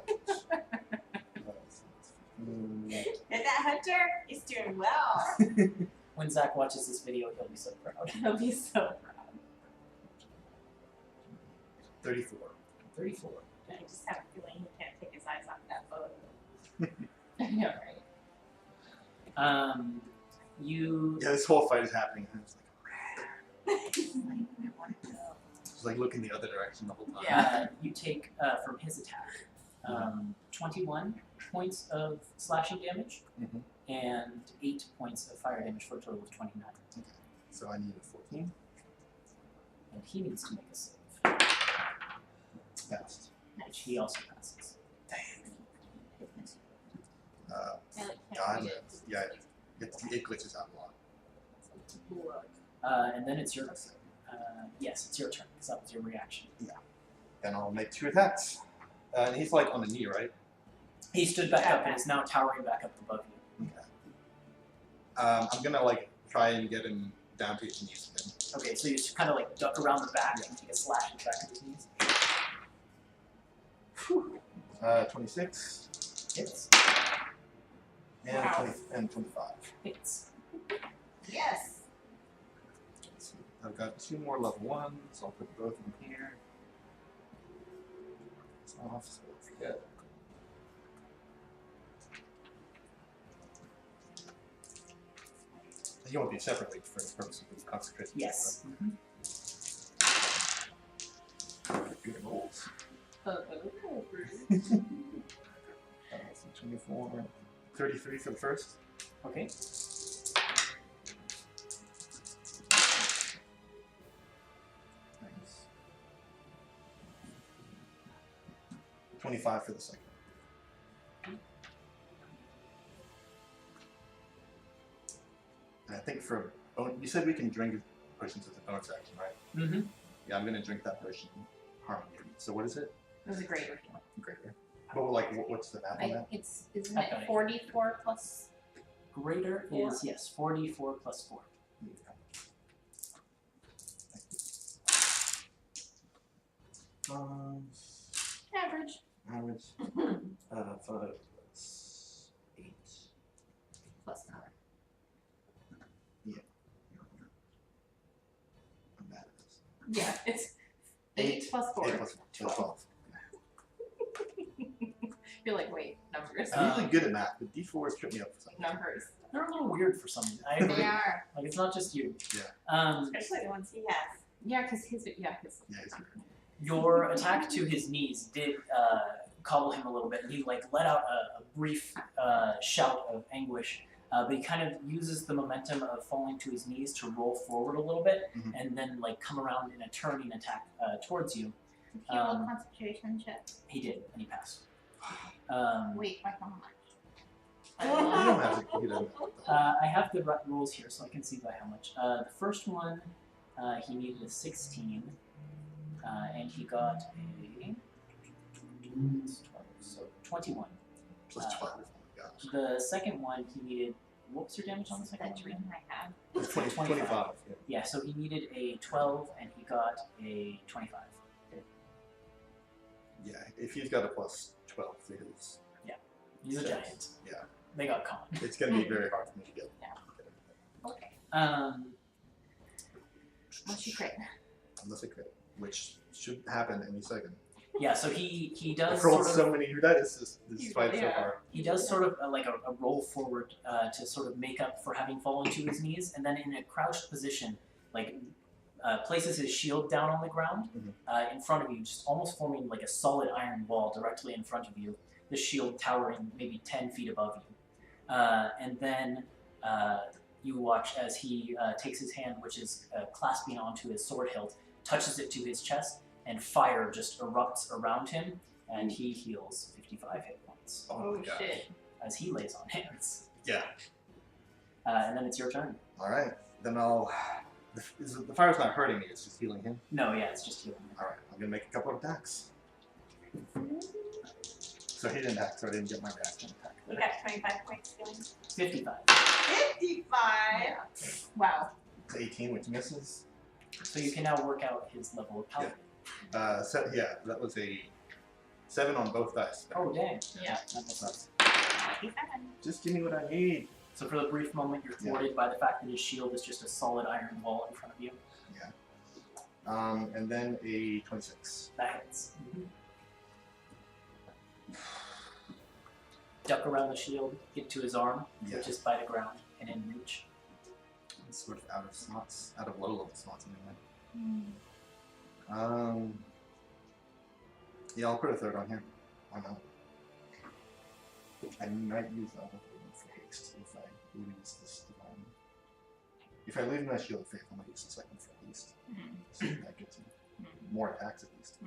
And that hunter is doing well. When Zach watches this video, he'll be so proud. He'll be so proud. 34. 34. I just have a feeling he can't take his eyes off that photo. I know, right? You. Yeah, this whole fight is happening. And it's He's like, I want to go. just like looking the other direction the whole time. Yeah. You take from his attack 21 points of slashing damage Mhm. and 8 points of fire damage for a total of 29. So I need a 14. And he needs to make a save, Passed. which he also passes. Uh, I like can't God, read it. yeah, it glitches out a lot. And then it's your turn. Yes, it's your turn, because that was your reaction. Then I'll make 2 attacks. And he's like on the knee, right? He stood back up and is now towering back up above you. Okay. I'm gonna like try and get him down to his knees again. Okay, so you just kind of like duck around the back and take a slash in the back of his knees. 26 Hits. and, Wow. 20, and 25. Hits. Yes. So I've got 2 more level 1s, so I'll put both in here. It's off, so don't forget. And you want these separately for the purpose of concentration. Yes. Good rolls. 24, 33 for the first. Okay. Nice. 25 for the second. And I think for you said we can drink potions as a bonus action, right? Mm-hmm. Yeah, I'm gonna drink that potion. Harmony. So what is it? It was a great one. Greater. But like, what's the math on that? Isn't I it got it. 44 plus? Greater Four? is, yes, 44 plus 4. Average. Average. 5, 8. Plus power. I'm bad at this. Yeah, it's 8 plus 4. 8 plus 4. 12. You're like, wait, numbers. I'm usually good at math, but D4s trip me up for something. Numbers. They're a little weird for some reason. I agree. They are. Like, it's not just you. Yeah. Especially the ones he has. Yeah, because his. Yeah, it's good. Your attack to his knees did cobble him a little bit, and he like let out a brief shout of anguish. But he kind of uses the momentum of falling to his knees to roll forward a little bit, Mhm. and then like come around in a turning attack towards you. Did he roll concentration check? He did, and he passed. Wait, by how much? You don't have to get it. I have the rules here, so I can see by how much. The first one, he needed a 16, and he got a 12, so 21. Plus 12. Oh my gosh. The second one, he needed what was your damage on the second That one? dream I had. It's 25. Yeah. Yeah, so he needed a 12 and he got a 25. Yeah, if he's got a plus 12 to his, He's a Six. giant. Yeah. They got caught. it's going to be very hard for me to get. Okay. Unless you crit. Unless I crit, which should happen any second. Yeah, so he does I've rolled sort of, so many new dice this fight so Yeah. far. he does sort of like a roll forward to sort of make up for having fallen to his knees, and then in a crouched position, like places his shield down on the ground in front of you, just almost forming like a solid iron wall directly in front of you. The shield towering maybe 10 feet above you, and then you watch as he takes his hand, which is clasping onto his sword hilt, touches it to his chest, and fire just erupts around him, and he heals 55 hit points Oh my god. Shit. as he lays on hands. Yeah. And then it's your turn. Alright, then I'll. The fire's not hurting me, it's just healing him. No, yeah, it's just healing. Alright, I'm going to make a couple of attacks. So he didn't act, so I didn't get my reaction attack. You got 25 points healing. 55. 55! Wow. It's 18, which misses. So you can now work out his level of paladin. Yeah, that was a 7 on both dice. Oh, dang. Yeah. That makes sense. 57. Just give me what I need. So for the brief moment, you're thwarted by the fact that his shield is just a solid iron wall in front of you. And then a 26. That hits. Duck around the shield, get to his arm, Yeah. which is by the ground and in reach. It's sort of out of slots, out of low level slots anyway. Yeah, I'll put a third on here. Why not? I might use the other thing for haste if I lose this divine. If I lose my shield of faith, I'm gonna use the second for haste. So that gets me more attacks at least.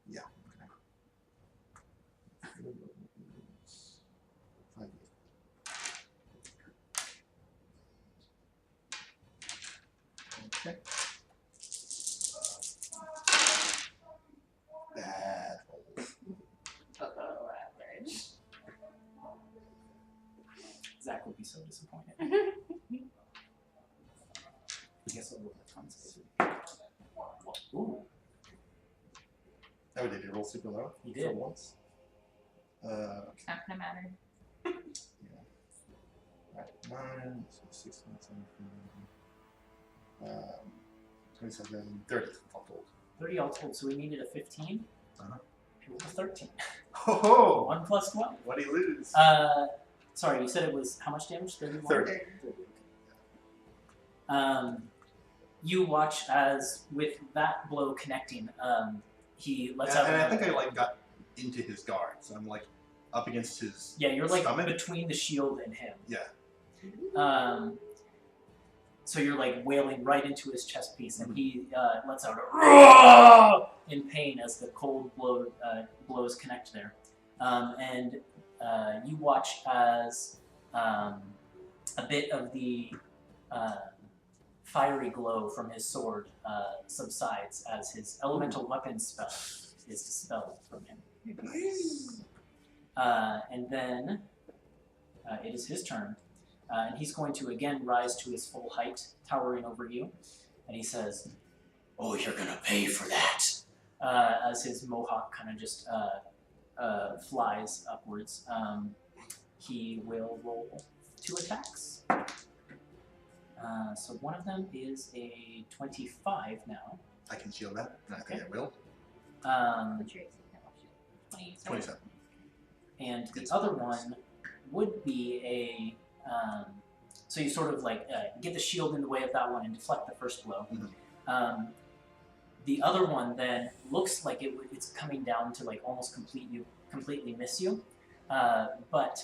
Yeah. Okay. Bad roll. Below average. Zach would be so disappointed. I guess I'll roll the concept. Ooh, Oh, did you roll super low? he For did. once? It's not gonna matter. Right, 9, 16, 17, 27, 30 all told. 30 all told, so we needed a 15. Uh-huh. He rolled a 13. Oh, 1 plus 12. what do you lose? Sorry, you said it was how much damage? 31? 30. You watch as, with that blow connecting, he lets out And I another- think I like got into his guard, so I'm like up against his. Yeah, you're like stomach. between the shield and him. Yeah. So you're like wailing right into his chest piece, and he lets out a roar in pain as the cold blows connect there. And you watch as a bit of the fiery glow from his sword subsides as his elemental weapon spell is dispelled from him. And then it is his turn. And he's going to again rise to his full height, towering over you. And he says, "Oh, you're gonna pay for that!" As his mohawk kind of just flies upwards. He will roll 2 attacks. So one of them is a 25 now. I can shield that, and I think I will. What's your AC? 27. And the other one would be a. So you sort of like get the shield in the way of that one and deflect the first blow. The other one then looks like it's coming down to like almost completely miss you, but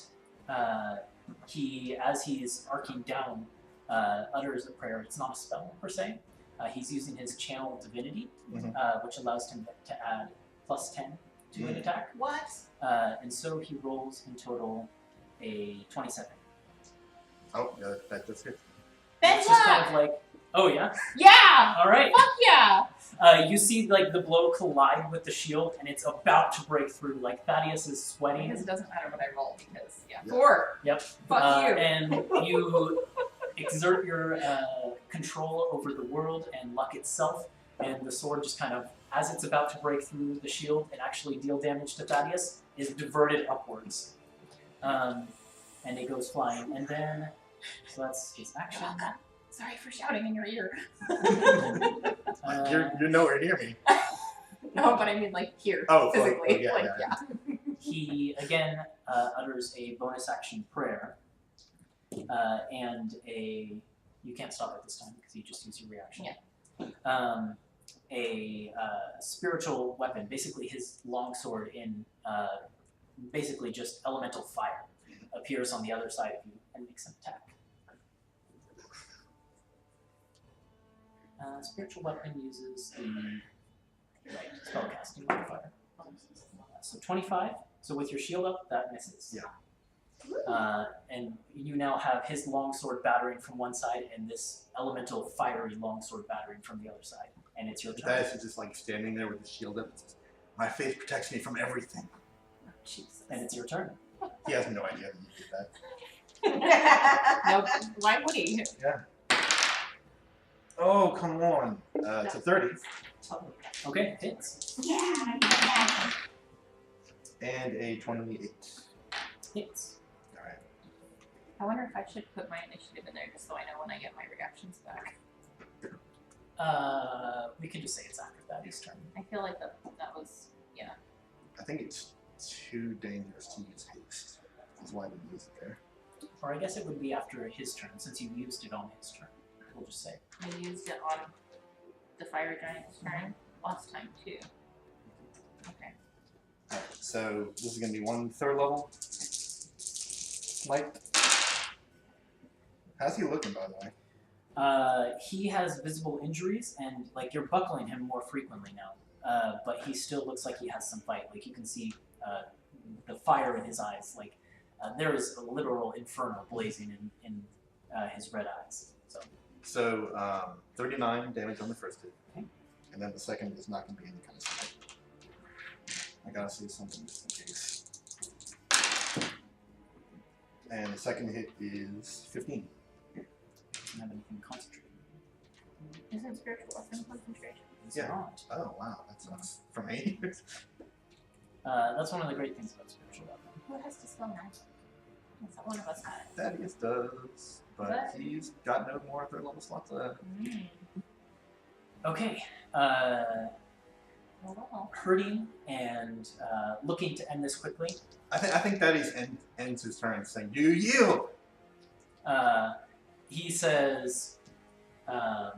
he, as he's arcing down, utters a prayer. It's not a spell per se. He's using his channel divinity, which allows him to add +10 to an attack. What? And so he rolls in total a 27. Oh, yeah, that does hit. Then It's just kind look! of like, oh yeah, Yeah! all right. Fuck yeah! You see like the blow collide with the shield, and it's about to break through. Like Thaddeus is sweating. Because it doesn't matter what I roll, because, yeah. Yeah. 4! Yep. Fuck you! And you exert your control over the world and luck itself, and the sword just kind of, as it's about to break through the shield and actually deal damage to Thaddeus, is diverted upwards. And it goes flying. And then, so that's his action. Sorry for shouting in your ear. You're nowhere near me. No, but I mean like here, Oh, physically. yeah, like, yeah. He again utters a bonus action prayer, and you can't stop it this time because you just use your reaction. Yeah. A spiritual weapon, basically his longsword in basically just elemental fire, appears on the other side of you and makes an attack. Spiritual weapon uses the spellcasting modifier. So 25. So with your shield up, that misses. Yeah. And you now have his longsword battering from one side and this elemental fiery longsword battering from the other side. And it's your turn. Thaddeus is just like standing there with his shield up. My faith protects me from everything. Oh, Jesus. And it's your turn. He has no idea that you did that. No, why would he? Oh, come on. It's a 30 Okay, hits. Yeah. and a 28. Hits. All right. I wonder if I should put my initiative in there just so I know when I get my reactions back. We can just say it's after Thaddeus' turn. I feel like that was, yeah. I think it's too dangerous to use haste. That's why I didn't use it there. Or I guess it would be after his turn, since you used it on his turn. We'll just say. I used it on the fire giant's turn last time too. Okay. Alright, so this is going to be 1 third level. Mike. How's he looking, by the way? He has visible injuries, and like you're buckling him more frequently now. But he still looks like he has some fight. Like you can see the fire in his eyes. Like there is a literal inferno blazing in his red eyes. So 39 damage on the first hit. Okay. And then the second is not going to be any kind of spell. I gotta see something just in case. And the second hit is 15. Doesn't have anything concentrated. Isn't spiritual weapon concentration? It's Yeah. not. Oh wow, that sucks. For me? That's one of the great things about spiritual weapon. Who has to spell that? That's not one of us got it. Thaddeus does, but What? he's got no more third level slots left. Okay. Well. Hurting and looking to end this quickly. I think Thaddeus ends his turn saying, "You yield." He says to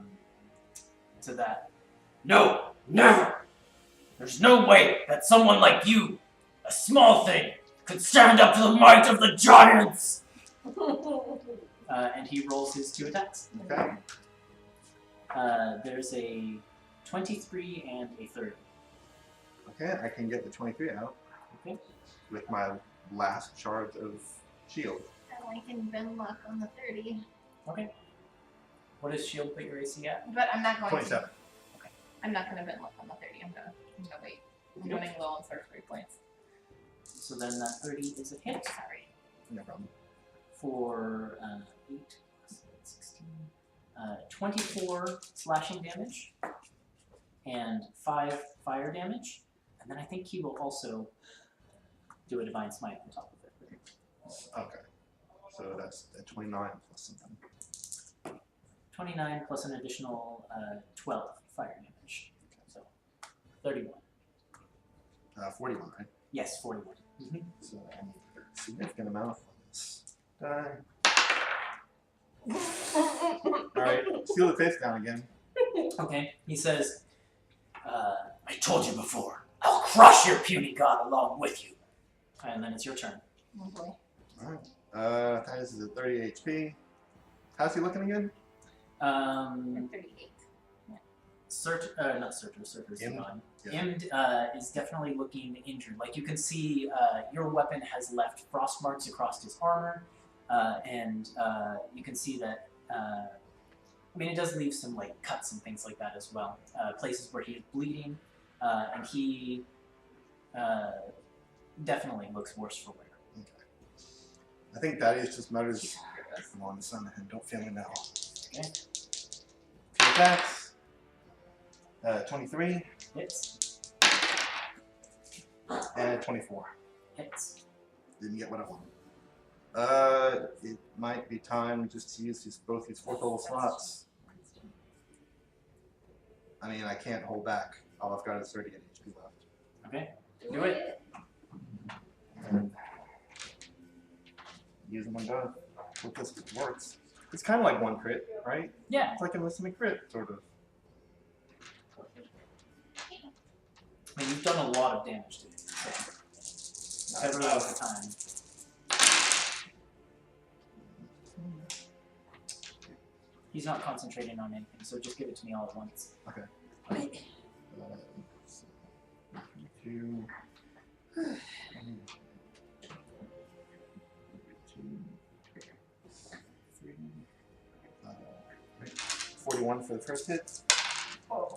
that, "No, never! There's no way that someone like you, a small thing, could stand up to the might of the giants!" And he rolls his 2 attacks. Okay. There's a 23 and a 30. Okay, I can get the 23 out. Okay. With my last charge of shield. I can bend luck on the 30. Okay. What does shield put your AC at? But I'm not going 27. to. I'm not going to bend luck on the 30. I'm gonna wait. I'm running low on sorcery points. So then that 30 is a hit. Sorry. No problem. For 8 plus 16. 24 slashing damage. And 5 fire damage. And then I think he will also do a divine smite on top of it. Okay. So that's a 29 plus something. 29 plus an additional 12 fire damage. So 31. 41, right? Yes, 41. Mm-hmm. So I need a significant amount on this die. Alright, steal the face down again. Okay, he says, I told you before, I'll crush your puny god along with you. And then it's your turn. Oh boy. Alright. Titus is at 30 HP. How's he looking again? I'm 38. Not Surtur's Imd? gone. Yeah. Imd is definitely looking injured. Like you can see, your weapon has left frost marks across his armor, and you can see that I mean, it does leave some like cuts and things like that as well. Places where he's bleeding, and he definitely looks worse for wear. Okay. I think Thaddeus just mutters, "Come on, son, and don't fail me now." Okay. 2 attacks. 23 Hits. and 24. Hits. Didn't get what I wanted. It might be time just to use both these 4th level slots. I mean, I can't hold back. All I've got is 38 HP left. Okay. Do it. And use them on both. Hope this works. It's kind of like 1 crit, right? Yeah. It's like a listening crit, sort of. I mean, you've done a lot of damage to it. So cover that over time. He's not concentrating on anything, so just give it to me all at once. Okay. 2. 41 for the first hit. Oh.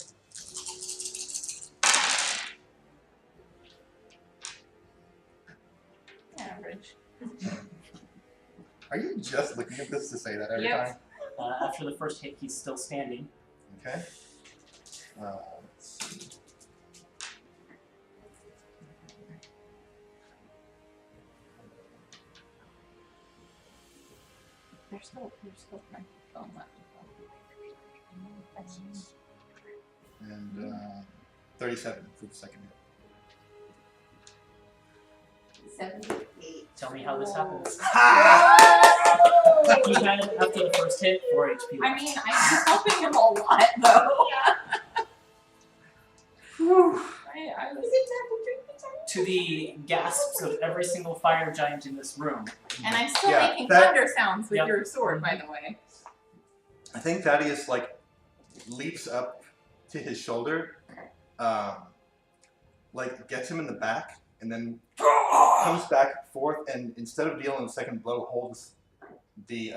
Average. Are you just looking at this to say that every Yep. time? After the first hit, he's still standing. Okay. Let's see. There's still my phone left. And 37 for the second hit. 78. Tell me how this happens. Whoa! He had, after the first hit, 4 HP. I mean, I'm helping him a lot, though. I was to the gasps of every single fire giant in this room. And I'm still Yeah, making that- thunder sounds with Yep. your sword, by the way. I think Thaddeus like leaps up to his shoulder, like gets him in the back, and then comes back and forth, and instead of dealing the second blow, holds the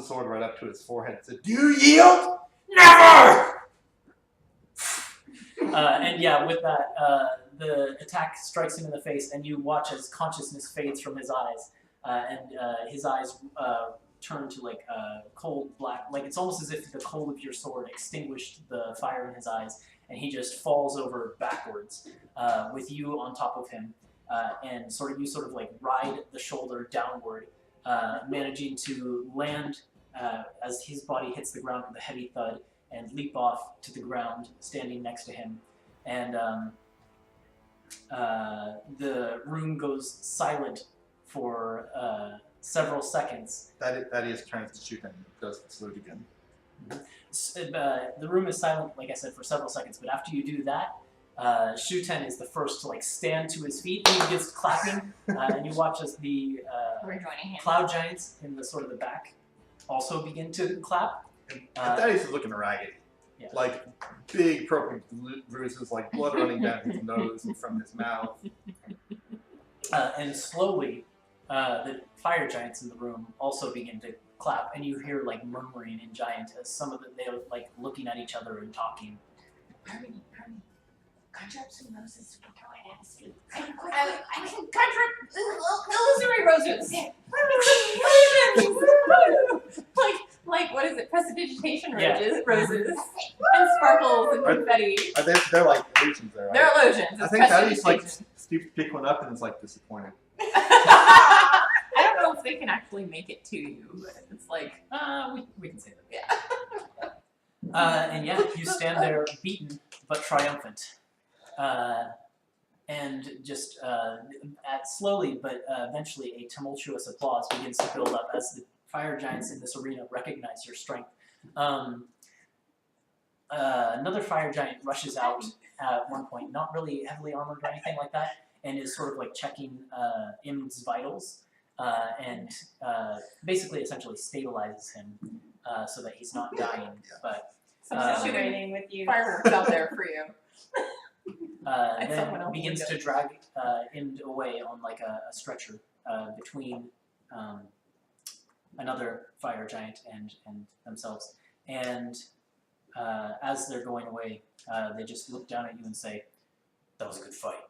sword right up to his forehead and says, "Do you yield? Never!" And yeah, with that, the attack strikes him in the face, and you watch as consciousness fades from his eyes, and his eyes turn to like cold black. Like it's almost as if the cold of your sword extinguished the fire in his eyes, and he just falls over backwards, with you on top of him, and you sort of like ride the shoulder downward, managing to land as his body hits the ground with a heavy thud, and leap off to the ground, standing next to him. And the room goes silent for several seconds. Thaddeus turns to shoot and does the salute again. The room is silent, like I said, for several seconds, but after you do that, Shuten is the first to like stand to his feet. He begins clapping, and you watch as the We're joining hands. cloud giants in the sort of the back also begin to clap. And Thaddeus is looking raggedy. Yeah. Like big purple bruises, like blood running down his nose and from his mouth. And slowly, the fire giants in the room also begin to clap, and you hear like murmuring in giant as some of they're like looking at each other and talking. Hurry. Conjure up some roses to go in and sleep. I can conjure illusory roses. like what is it? Prestidigitation Yeah. roses, and sparkles and confetti. They're like illusions there, right? They're illusions. I It's think Thaddeus like prestidigitation. stoops to pick one up and is like disappointed. I don't know if they can actually make it to you, but it's like, We can say that. yeah. And yeah, you stand there beaten but triumphant. And just slowly but eventually a tumultuous applause begins to build up as the fire giants in this arena recognize your strength. Another fire giant rushes out at one point, not really heavily armored or anything like that, and is sort of like checking Im's vitals, and basically essentially stabilizes him so that he's not dying. But Someone's shooting Shooting with you. fireworks out there for you. And someone then else begins will to go. drag Im away on like a stretcher between another fire giant and themselves. And as they're going away, they just look down at you and say, "That was a good fight.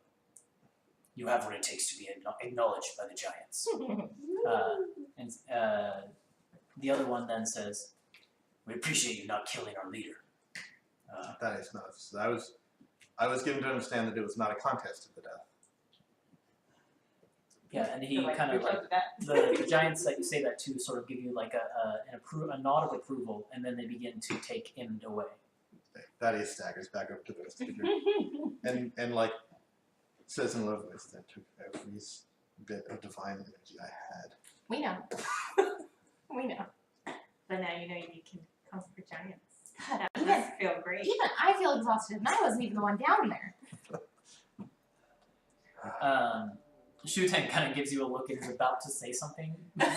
You have what it takes to be acknowledged by the giants." And the other one then says, "We appreciate you not killing our leader." That is nuts. I was given to understand that it was not a contest to the death. Yeah, and he So, like, kind of we like chose that. the giants that you say that to sort of give you like a nod of approval, and then they begin to take him away. Thaddeus staggers back up to the rest of the group and like says in a low voice, "That took every bit of divine energy I had." We know. We know. But now you know you can conquer giants. God, That even, must feel great. even I feel exhausted, and I wasn't even the one down there. Shuten kind of gives you a look and is about to say something, and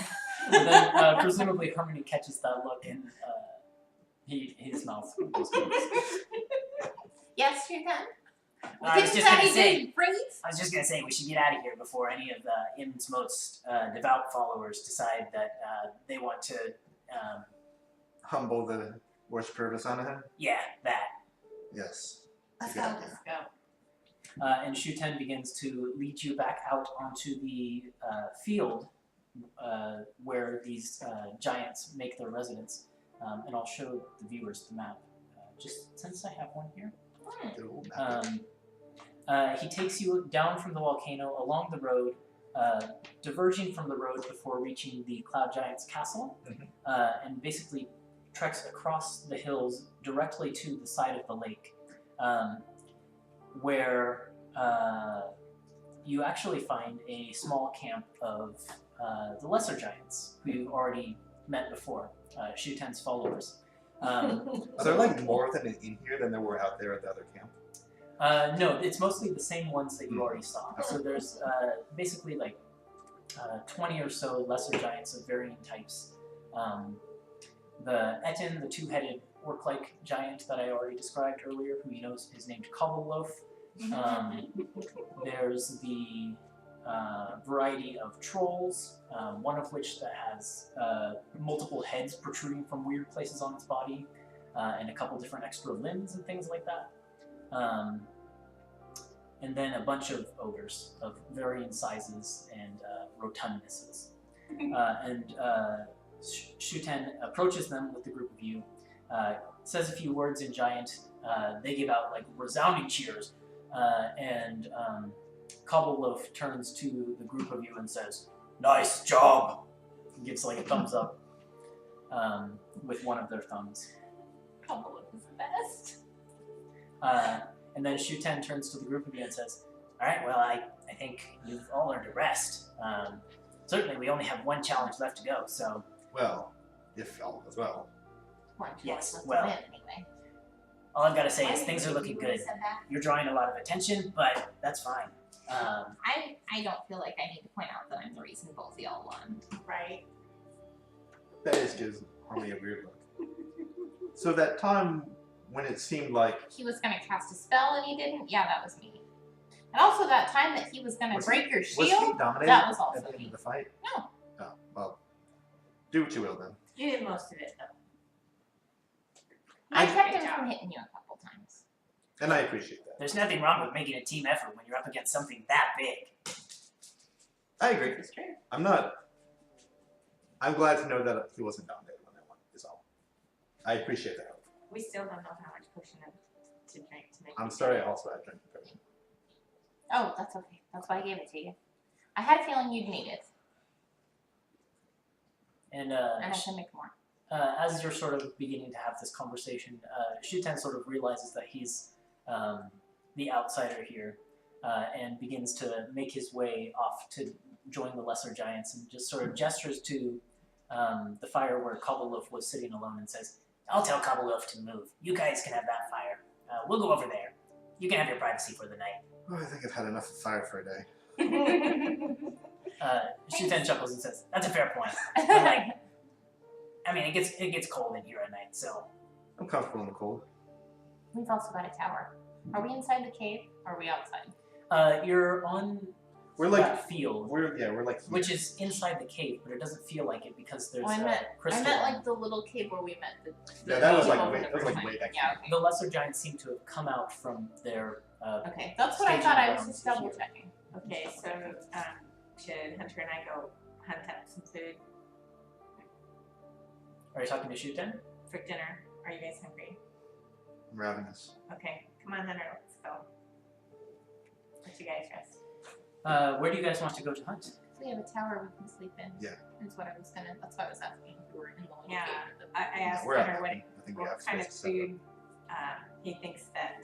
then presumably Harmony catches that look and his mouth goes closed. Yes, you can. I was Didn't just gonna Daddy say. breathe? I was just gonna say we should get out of here before any of Im's most devout followers decide that they want to, Humble the worshiper of Asanahan? yeah, that. Yes. Let's Good go. idea. Let's go. And Shuten begins to lead you back out onto the field where these giants make their residence. And I'll show the viewers the map, just since I have one here. Good old map. He takes you down from the volcano, along the road, diverging from the road before reaching the Cloud Giant's castle, and basically treks across the hills directly to the side of the lake, where you actually find a small camp of the lesser giants who you've already met before, Shuten's followers. Are there like more than in here than there were out there at the other camp? No, it's mostly the same ones that you already saw. So there's basically like 20 or so lesser giants of varying types. The Etin, the two-headed orc-like giant that I already described earlier, who you know is named Cobbleloaf. There's the variety of trolls, one of which that has multiple heads protruding from weird places on its body, and a couple different extra limbs and things like that. And then a bunch of ogres of varying sizes and rotundnesses. And Shuten approaches them with the group of you, says a few words in Giant. They give out like resounding cheers, and Cobbleloaf turns to the group of you and says, "Nice job!" He gives like a thumbs up with one of their thumbs. Cobbleloaf is the best. And then Shuten turns to the group of you and says, "All right, well, I think you've all learned to rest. Certainly, we only have one challenge left to go, so..." Well, if all goes well. One Yes, choice left well. to win, anyway. All I've got to say Why is did things you are looking think you good. would've said that? You're drawing a lot of attention, but that's fine. I don't feel like I need to point out that I'm the reason both of y'all won. Right. That is gives Harmony a weird look. So that time when it seemed like He was gonna cast a spell and he didn't? Yeah, that was me. And also that time that he was gonna Was break your was he shield? dominated That was at also the end me. of the fight? No. Oh, well, do what you will then. You did most of it though. I Good kept him job. from hitting you a couple times. And I appreciate that. There's nothing wrong with making a team effort when you're up against something that big. I agree. It's true. I'm glad to know that he wasn't dominated on that one, is all. I appreciate that. We still don't know how much potion to drink to make. I'm it sorry I good. also had drink potion. Oh, that's okay. That's why I gave it to you. I had a feeling you'd need it. And And I can make more. as you're sort of beginning to have this conversation, Shuten sort of realizes that he's the outsider here, and begins to make his way off to join the lesser giants, and just sort of gestures to the fire where Cobbleloaf was sitting alone and says, "I'll tell Cobbleloaf to move. You guys can have that fire. We'll go over there. You can have your privacy for the night." Oh, I think I've had enough of fire for a day. Shuten chuckles and says, "That's a fair point. But, like, I mean, it gets cold in here at night, so..." I'm comfortable in the cold. We've also got a tower. Are we inside the cave or are we outside? You're on We're like that field, we're like here. which is inside the cave, but it doesn't feel like it because there's Oh, I a meant crystal. like the little cave where we met the Yeah, that was people like from way, the that was first like time. way back. Yeah, okay. The lesser giants seem to have come out from their. Okay, that's what I Staging thought. I was grounds just double here. checking. Okay, so should Hunter and I go hunt up some food Are you talking to Shuten? for dinner? Are you guys hungry? I'm ravenous. Okay, come on, Hunter, let's go. Let you guys rest. Where do you guys want to go to hunt? We have a tower we can sleep in. Yeah. Is what I was gonna. That's why I was asking if we were in the little Yeah, cave. I asked We're Hunter out. what, I think we what have kind of space to set up. food he thinks that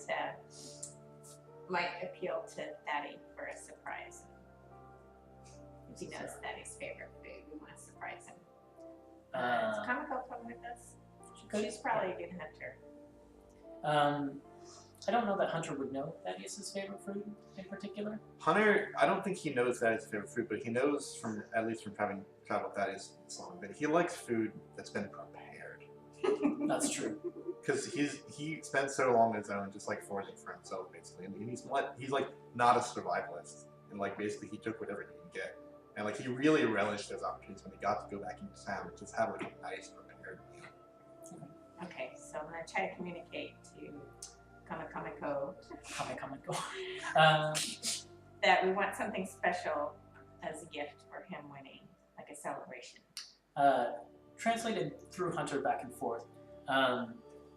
might appeal to Thaddy for a surprise. If he knows Thaddy's favorite food, we want to surprise him. Is Kamiko come with us? She's probably a good hunter. I don't know that Hunter would know that is his favorite food in particular. Hunter, I don't think he knows that is his favorite food, but he knows from at least from having traveled that is so long that he likes food that's been prepared. That's true. Because he spends so long on his own, just like foraging for himself, basically. And he's like not a survivalist, and like basically he took whatever he could get, and like he really relished those opportunities when he got to go back into town and just have like a nice prepared meal. Okay, so I'm going to try to communicate to Kamiko Kamiko. that we want something special as a gift for him winning, like a celebration. Translated through Hunter back and forth,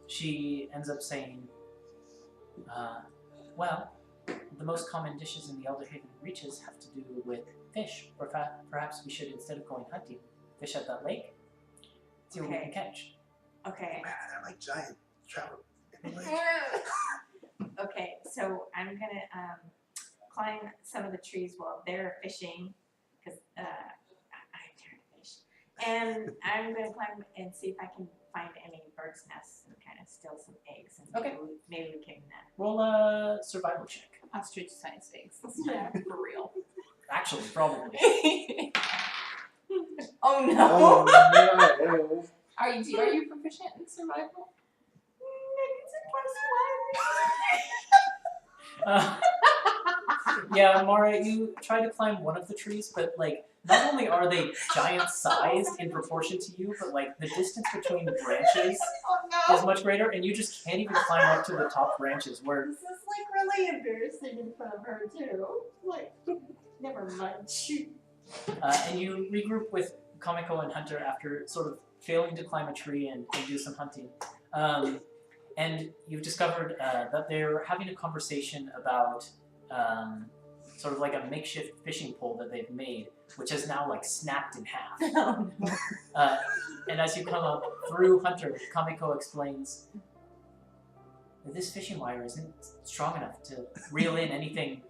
she ends up saying, well, the most common dishes in the Elderhaven reaches have to do with fish. Or perhaps we should, instead of going hunting, fish at that lake, see what we can catch. Okay. Man, they're like giant trout. Okay, so I'm gonna climb some of the trees while they're fishing, because I'm tired of fish. And I'm gonna climb and see if I can find any bird's nests and kind of steal some eggs. And Okay. maybe we can. Roll a survival check. Ostrich size eggs. Yeah. For real. Actually, probably. Oh no. Oh no! Are you proficient in survival? Yeah, Mara, you try to climb one of the trees, but like not only are they giant sized in proportion to you, but like the distance between the branches Oh is much greater, and you just can't even climb up to the top branches. Where This is like really embarrassing in front of her too. Like, never mind. Shoot. and you regroup with Kamiko and Hunter after sort of failing to climb a tree and do some hunting. And you've discovered that they're having a conversation about sort of like a makeshift fishing pole that they've made, which is now like snapped in half. no. And as you come up through Hunter, Kamiko explains that this fishing wire isn't strong enough to reel in anything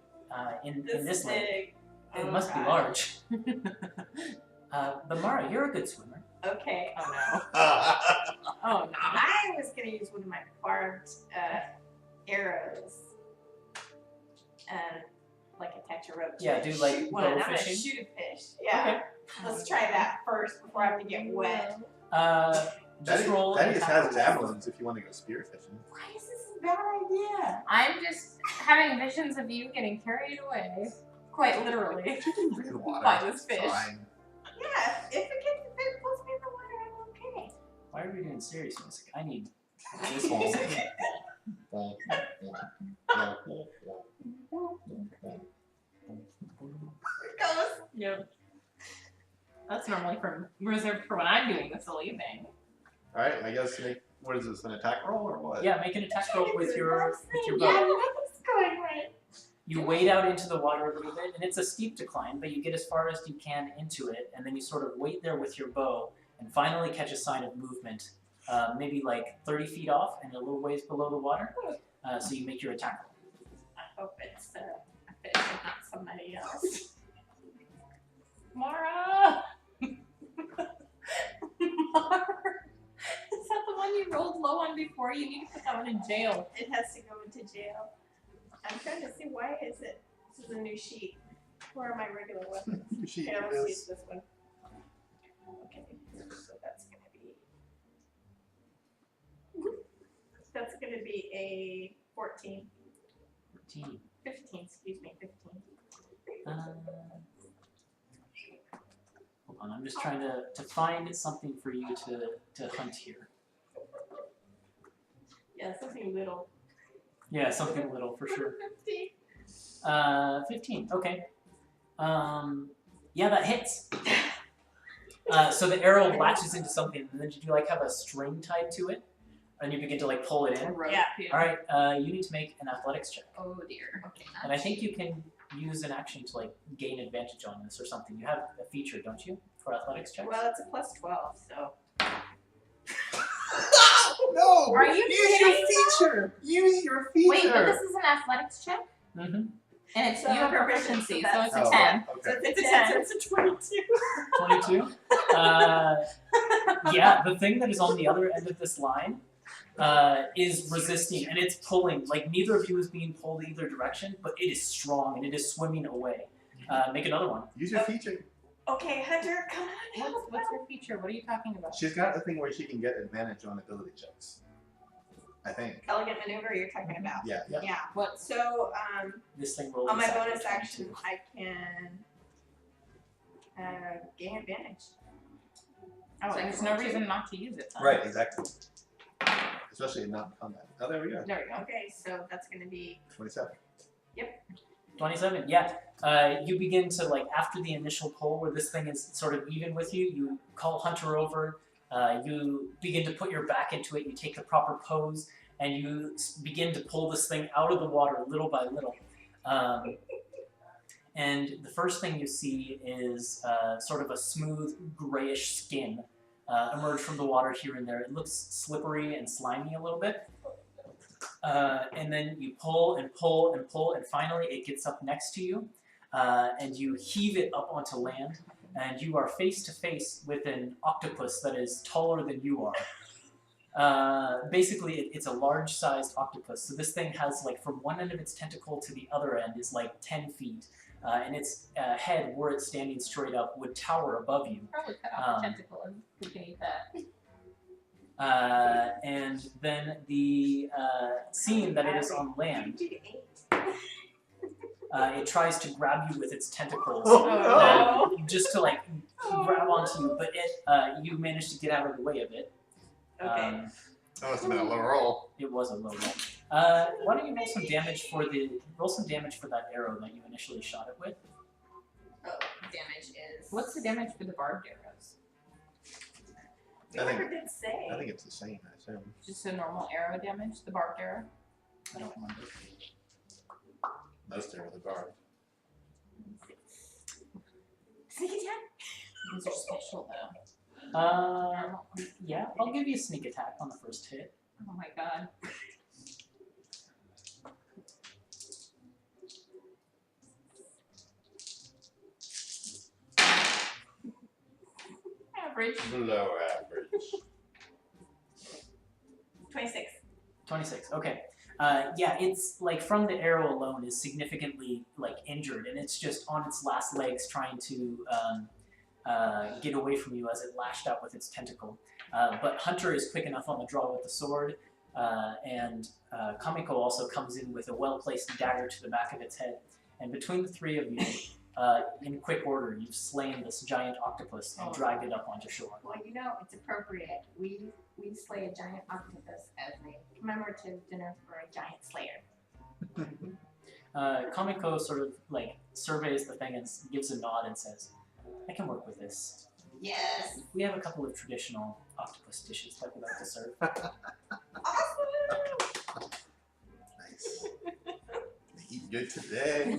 in this lake. It must be large. But Mara, you're a good swimmer. Okay. Oh no. Oh no. I was gonna use one of my barbed arrows and like attach a rope to Yeah, it. do like Shoot one. bow I'm gonna fishing. shoot a fish. Yeah. Let's try that first before I have to get wet. Just roll. That an just attack has roll. javelins if you want to go spear fishing. Why is this a bad idea? I'm just having visions of you getting carried away, quite literally, In the water. by this It's fish. fine. Yeah, if it pulls me in the water, I'm okay. Why are we doing serious music? I need this music. Goes. Yep. That's normally reserved for when I'm doing the silly thing. Alright, I guess what is this, an attack roll or what? Yeah, make an attack roll with your Yeah, bow. nothing's going right. You wade out into the water a little bit, and it's a steep decline, but you get as far as you can into it, and then you sort of wait there with your bow, and finally catch a sign of movement, maybe like 30 feet off and a little ways below the water. So you make your attack roll. I hope it's a fish and not somebody else. Mara! Mara! Is that the one you rolled low on before? You need to put that one in jail. It has to go into jail. I'm trying to see why is it. This is a new sheet. Where are my regular weapons? She Here, let's is. use this one. Okay, so that's gonna be a 14. 15. 15, excuse me, 15. Hold on, I'm just trying to find something for you to hunt here. Yeah, something little. Yeah, something little for sure. 15. Okay. Yeah, that hits. So the arrow latches into something, and then you like have a string tied to it, and you begin to like pull it in. Yeah. All right. You need to make an athletics check, Oh dear. Okay. and I think you can use an action to like gain advantage on this or something. You have a feature, don't you, for athletics checks? Well, it's a plus 12, so. No! Are you Use kidding? your feature! Use your feature! Wait, but this is an athletics check, Mm-hmm. and it's So you have proficiency, proficiency, so it's a Oh, 10. So okay. it's a 10, so it's a 22. 22. Yeah, the thing that is on the other end of this line is resisting, and it's pulling. Like, neither of you is being pulled either direction, but it is strong, and it is swimming away. Make another one. Use your feature. Okay, Hunter, come on. What's your feature? What are you talking about? She's got a thing where she can get advantage on ability checks. I think. Elegant maneuver you're talking about. Yeah. Yeah. What? So, This thing rolls on my a separate bonus 22. action, I can gain advantage. Oh, So I there's can no roll two. reason not to use it. Then. Right, exactly. Especially in non-combat. Oh, there we go. There we go. Okay, so that's going to be 27. 27, yeah. You begin to, like, after the initial pull where this thing is sort of even with you, you call Hunter over, you begin to put your back into it, you take the proper pose, and you begin to pull this thing out of the water little by little. And the first thing you see is sort of a smooth grayish skin emerge from the water here and there. It looks slippery and slimy a little bit. And then you pull and pull and pull, and finally it gets up next to you, and you heave it up onto land, and you are face to face with an octopus that is taller than you are. Basically, it's a large-sized octopus. So this thing has, like, from one end of its tentacle to the other end is like 10 feet, and its head, were it standing straight up, would tower above you. Probably cut off a tentacle and we can eat that. And then the scene that it is on land, it tries to grab you with its tentacles, Oh, no. just to like grab onto you, but it you manage to get out of the way of it. Okay. That must have been a low roll. It was a low roll. Why don't you roll some damage for that arrow that you initially shot it with? Oh, damage is. What's the damage for the barbed arrows? We I think- never did say. I think it's the same, I assume. Just a normal arrow damage, the barbed arrow? I don't remember. Most are the guard. Sneak attack? These are special though. Yeah, I'll give you a sneak attack on the first hit. Oh my god. Average. Below average. 26. 26. Okay. Yeah, it's like from the arrow alone is significantly like injured, and it's just on its last legs trying to get away from you as it lashed out with its tentacle. But Hunter is quick enough on the draw with the sword, and Kamiko also comes in with a well-placed dagger to the back of its head. And between the three of you, in quick order, you've slain this giant octopus and dragged it up onto shore. Well, you know, it's appropriate. We slay a giant octopus as a commemorative dinner for a giant slayer. Kamiko sort of like surveys the thing and gives a nod and says, "I can work with this. Yes. We have a couple of traditional octopus dishes that we like to serve." Awesome. Nice. Eat good today.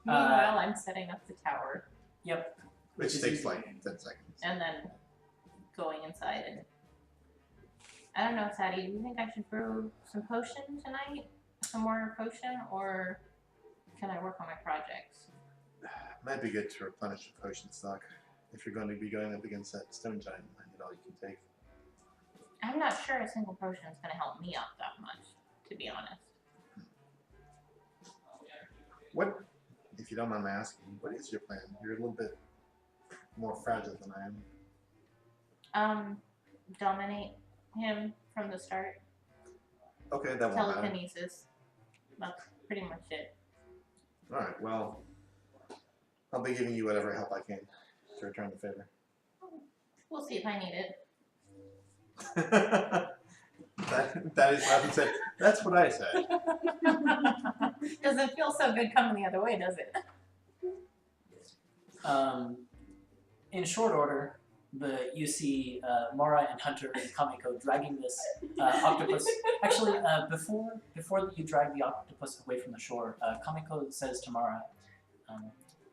Meanwhile, I'm setting up the tower Yep. Which takes like 10 seconds. and then going inside and I don't know, Sadie, do you think I should brew some potion tonight? Some more potion, or can I work on my projects? Might be good to replenish your potion stock if you're going to be going up against that stone giant and get all you can take. I'm not sure a single potion is going to help me out that much, to be honest. What, if you don't mind my asking, what is your plan? You're a little bit more fragile than I am. Dominate him from the start. Okay, that won't matter. Telekinesis. That's pretty much it. Alright, well, I'll be giving you whatever help I can to return the favor. We'll see if I need it. that is what I said. That's what I said. Doesn't feel so good coming the other way, does it? In short order, you see Mara and Hunter and Kamiko dragging this octopus. Actually, before you drag the octopus away from the shore, Kamiko says to Mara, "Do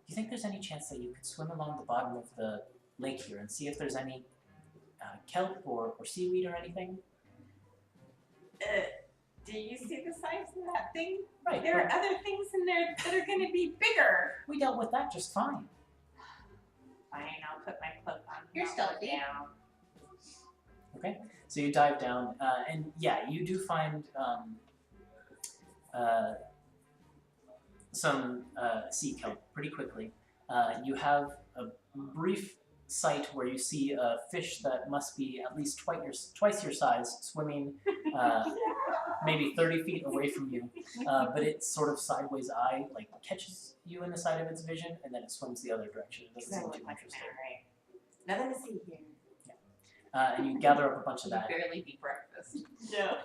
you think there's any chance that you could swim along the bottom of the lake here and see if there's any kelp or seaweed or anything?" Do you see the size of that thing? Right. There are other things in there that are going to be bigger. We dealt with that just fine. Fine, I'll put my cloak on. You're I'll stealthy. go down. Okay, so you dive down, and yeah, you do find some sea kelp pretty quickly. You have a brief sight where you see a fish that must be at least twice your size swimming maybe 30 feet away from you, but its sort of sideways eye like catches you in the side of its vision, and then it swims the other direction. It doesn't seem too interested. Right. Nothing to see here. And you gather up a bunch of You that. barely eat breakfast. No.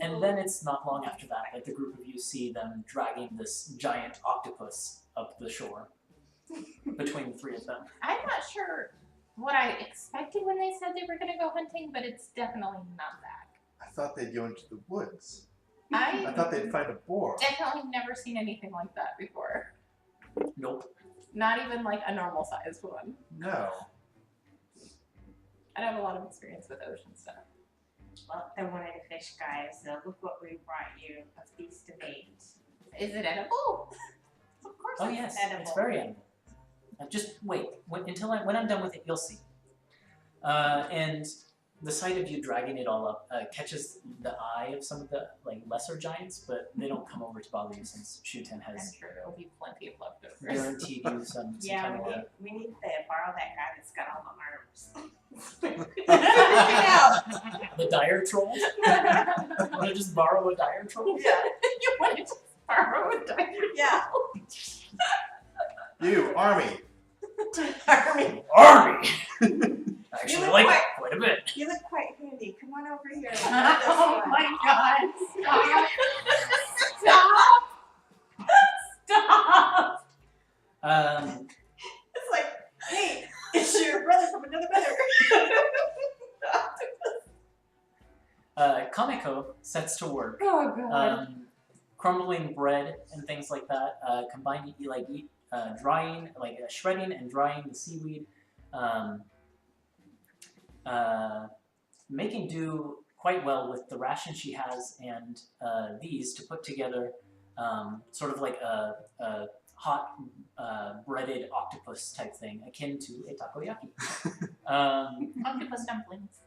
And then it's not long after that that the group of you see them dragging this giant octopus up the shore between the three of them. I'm not sure what I expected when they said they were going to go hunting, but it's definitely not that. I thought they'd go into the woods. I I thought they'd find a boar. definitely never seen anything like that before. Nope. Not even like a normal sized one. No. I have a lot of experience with ocean stuff. Well, they're one of the fish guys, so look what we brought you, a feast of 8. Is it edible? Of course Oh it's yes, edible. it's very edible. Just wait when I'm done with it, you'll see. And the sight of you dragging it all up catches the eye of some of the lesser giants, but they don't come over to bother you since Shuten I'm has sure there will be plenty of leftovers. guaranteed you some Yeah, kind of we need to borrow that guy that's got all the arms. the dire troll. Want to just borrow a dire troll? Yeah. You want to just borrow a diamond? Yeah. You, army. Army. Army. I You actually look like quite- it quite a bit. You look quite handy. Come on over here. Oh my god. Stop. Stop. Stop. It's like, hey, it's your brother from another mother. Kamiko sets to work. Oh god. Crumbling bread and things like that, combining drying, shredding and drying the seaweed, making do quite well with the ration she has and these to put together sort of like a hot breaded octopus type thing, akin to a takoyaki. Octopus dumplings.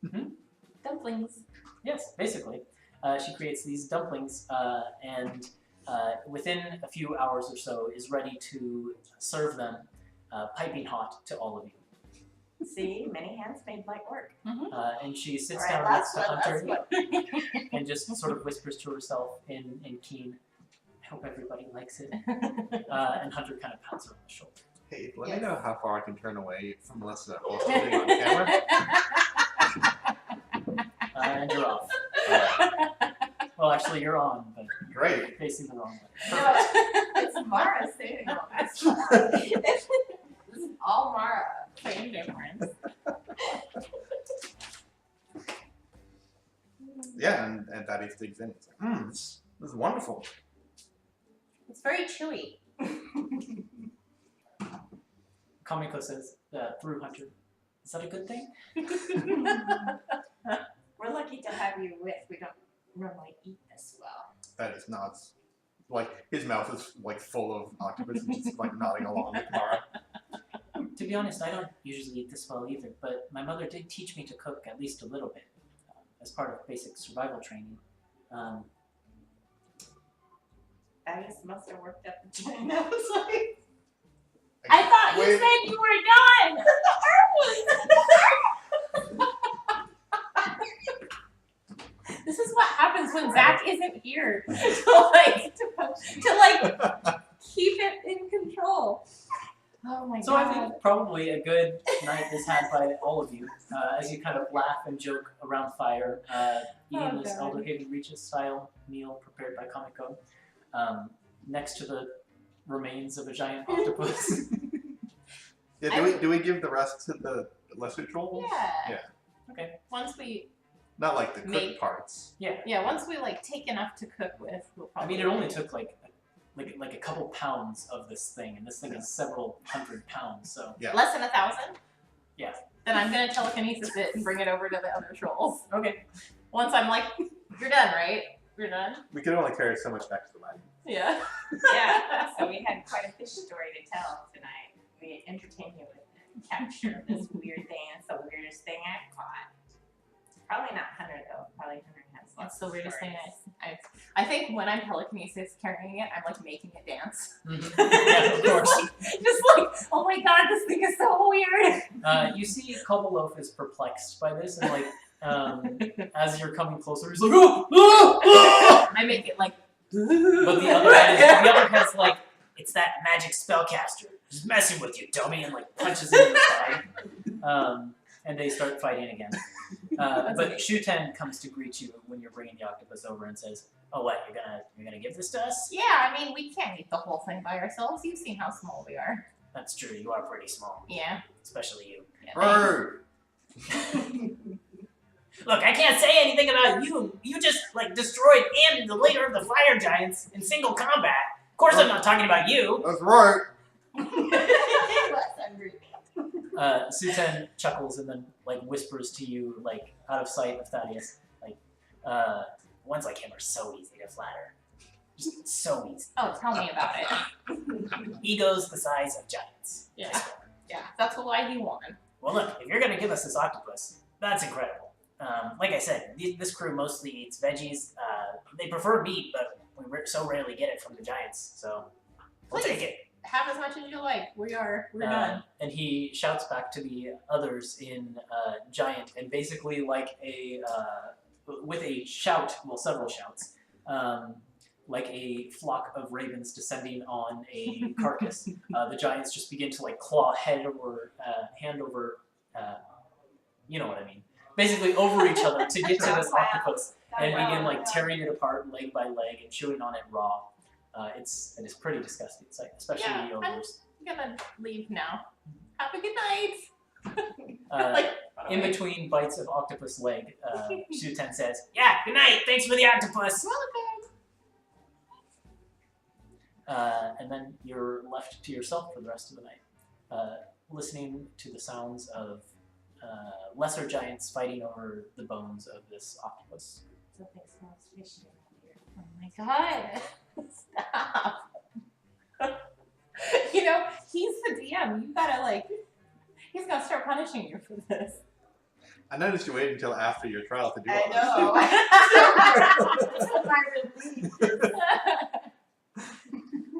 Mhm. Dumplings. Yes, basically. She creates these dumplings and within a few hours or so is ready to serve them piping hot to all of you. See, many hands made light work. And she sits All down right, next to last Hunter one. and just sort of whispers to herself in Keen, I hope everybody likes it. And Hunter kind of pats her on the shoulder. Hey, let me know how far I can turn away from Melissa while still being on camera. And you're off. Alright, Well, actually, you're on, but you're great. facing the wrong way. No, it's Mara saying all that stuff. This is all Mara. Same difference. Yeah, and Daddy digs in. It's like, this is wonderful. It's very chewy. Kamiko says through Hunter, is that a good thing? We're lucky to have you with. We don't normally eat this well. That is nuts. Like, his mouth is like full of octopus and just like nodding along with Mara. To be honest, I don't usually eat this well either, but my mother did teach me to cook at least a little bit as part of basic survival training. Thaddeus must have worked up the vagina. I was like, I thought you Wait. said you were done. This is what happens when Zach isn't here to to do to like keep it in control? Oh my So god. I think probably a good night is had by all of you as you kind of laugh and joke around fire, eating this God. Elder Haven Reaches style meal prepared by Comico, next to the remains of a giant octopus. Yeah, do we give the rest to the lesser trolls? Yeah. Okay. Once we Not like the cooked Make- parts. yeah, once we like take enough to cook with, we'll I probably mean, it only took like a couple pounds of this thing, and this thing is several hundred pounds. So Yeah. less than 1,000. Yeah. Then I'm gonna telekinesis it and bring it over to the other trolls. okay. Once I'm like, you're done, right? You're done. We can only carry so much back to the wagon. Yeah. Yeah, so we had quite a fish story to tell tonight. We entertained you with the capture of this weird thing. It's the weirdest thing I've caught. Probably not Hunter though. Probably Hunter has lots That's the of weirdest thing stories. I think when I'm telekinesis carrying it, I'm like making it dance. Yeah, of course. Just like, oh my god, this thing is so weird. You see, Kobolov is perplexed by this, and like, as you're coming closer, he's like, oh, oh, oh! I make it like, But the other has like, it's that magic spellcaster who's messing with you, dummy, and like punches him in the side. And they start fighting again. But Shuten comes to greet you when you're bringing the octopus over and says, "Oh, what? You're gonna give this to us?" yeah, I mean, we can't eat the whole thing by ourselves. You've seen how small we are. That's true. You are pretty small, Yeah. especially you. Yeah, Bird! Look, I can't say anything about you. You just like destroyed and the leader of the fire giants in single combat. Of course, I'm not talking about you. That's right! Less hungry. Suten chuckles and then like whispers to you, like out of sight of Thaddeus, like, ones like him are so easy to flatter. Just so easy. Oh, tell me about it. Egos the size of giants. Yeah. I swear. Yeah, that's why he won. Well, look, if you're gonna give us this octopus, that's incredible. Like I said, this crew mostly eats veggies. They prefer meat, but we so rarely get it from the giants, so we'll Please. take it. Have as much as you like. We're done. And he shouts back to the others in giant, and basically like with a shout, well, several shouts, like a flock of ravens descending on a carcass. The giants just begin to like claw hand over, you know what I mean. Basically over each other to get to this octopus and begin like tearing it apart leg by leg and chewing on it raw. It is pretty disgusting, especially Yeah, the ogres. I'm gonna leave now. Have a good night. Uh, in between bites of octopus leg, Shuten says, "Yeah, good night. Thanks for the octopus." And then you're left to yourself for the rest of the night, listening to the sounds of lesser giants fighting over the bones of this octopus. Something smells fishy around here. Oh my god. Stop. You know, he's the DM. You gotta like, he's gonna start punishing you for this. I noticed you waited until after your trial to do all I know. My relief.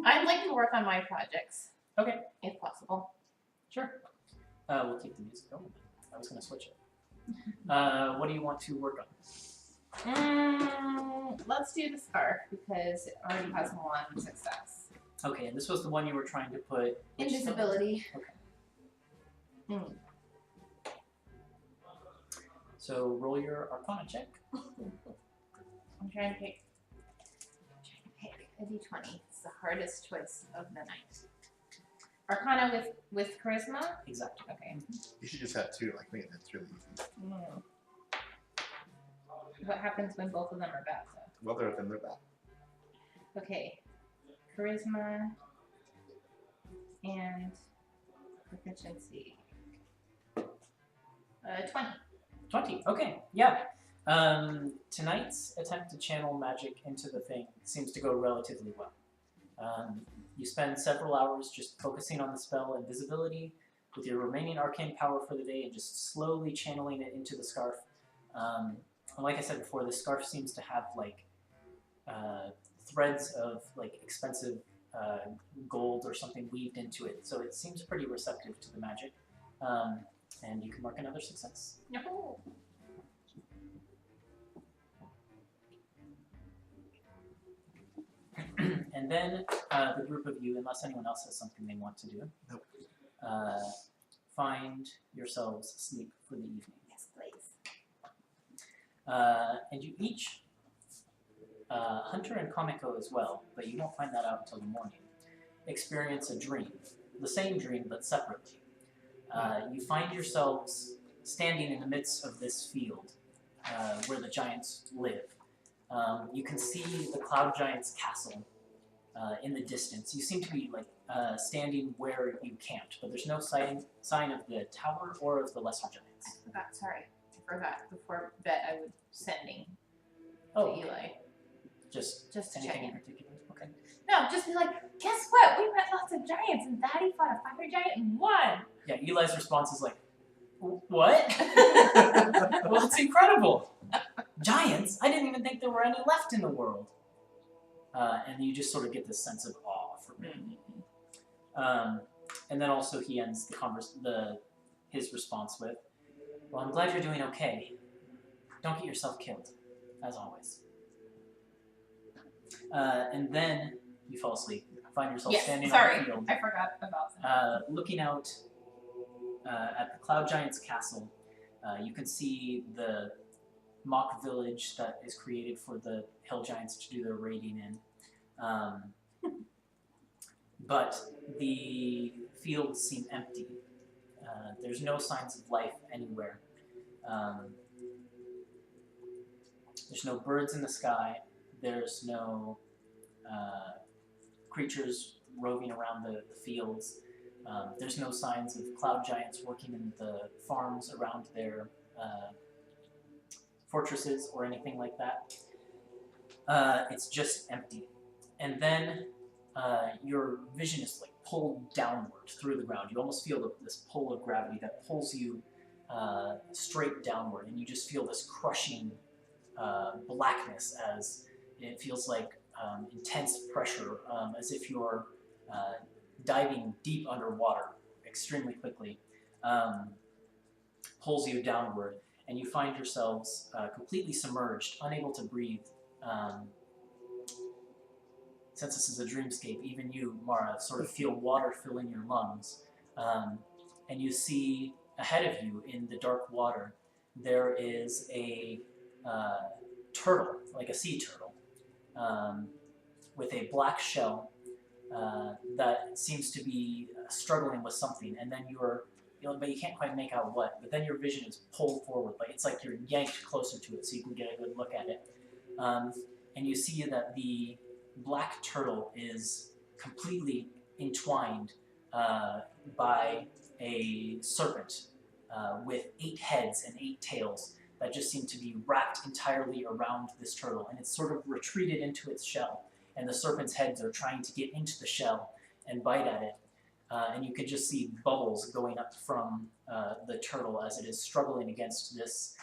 I'd like to work on my projects. Okay. If possible. Sure. We'll keep the music going. I was going to switch it. What do you want to work on? Let's do the scarf because it already has one success. Okay, and this was the one you were trying to put... which spell? Invisibility. Okay. So roll your Arcana check. I'm trying to pick a d20. It's the hardest choice of the night. Arcana with charisma? Exactly. Okay. You should just have two like me, and it's really easy. What happens when both of them are bad, though? Well, they're bad. Okay. Charisma and proficiency. 20. 20. Okay, yeah. Tonight's attempt to channel magic into the thing seems to go relatively well. You spend several hours just focusing on the spell Invisibility with your remaining arcane power for the day and just slowly channeling it into the scarf. And like I said before, the scarf seems to have like threads of like expensive gold or something weaved into it, so it seems pretty receptive to the magic. And you can mark another success. No. And then the group of you, unless anyone else has something they want to do, Nope. find yourselves asleep for the evening. Yes, please. And you each, Hunter and Komiko as well, but you won't find that out until the morning, experience a dream. The same dream, but separately. You find yourselves standing in the midst of this field where the giants live. You can see the Cloud Giant's castle in the distance. You seem to be standing where you camped, but there's no sign of the tower or of the lesser giants. I forgot. Before bed, I was sending Oh, to Eli. just to anything check in in. particular? Okay. No, just be like, guess what? We met lots of giants, and Daddy fought a fire giant and won. Yeah, Eli's response is like, what? Well, it's incredible. Giants? I didn't even think there were any left in the world. And you just sort of get this sense of awe from him. And then also he ends his response with, well, I'm glad you're doing okay. Don't get yourself killed, as always. And then you fall asleep. Find yourself standing on the field. I forgot about that. Looking out at the Cloud Giant's castle, you can see the mock village that is created for the Hill Giants to do their raiding in. But the fields seem empty. There's no signs of life anywhere. There's no birds in the sky. There's no creatures roving around the fields. There's no signs of Cloud Giants working in the farms around their fortresses or anything like that. It's just empty. And then your vision is pulled downward through the ground. You almost feel this pull of gravity that pulls you straight downward, and you just feel this crushing blackness as it feels like intense pressure, as if you're diving deep underwater extremely quickly, pulls you downward, and you find yourselves completely submerged, unable to breathe. Since this is a dreamscape, even you, Mara, sort of feel water filling your lungs. And you see ahead of you in the dark water, there is a turtle, like a sea turtle, with a black shell that seems to be struggling with something. And then but you can't quite make out what, but then your vision is pulled forward. It's like you're yanked closer to it so you can get a good look at it. And you see that the black turtle is completely entwined by a serpent with 8 heads and 8 tails that just seem to be wrapped entirely around this turtle, and it's sort of retreated into its shell, and the serpent's heads are trying to get into the shell and bite at it, and you can just see bubbles going up from the turtle as it is struggling against this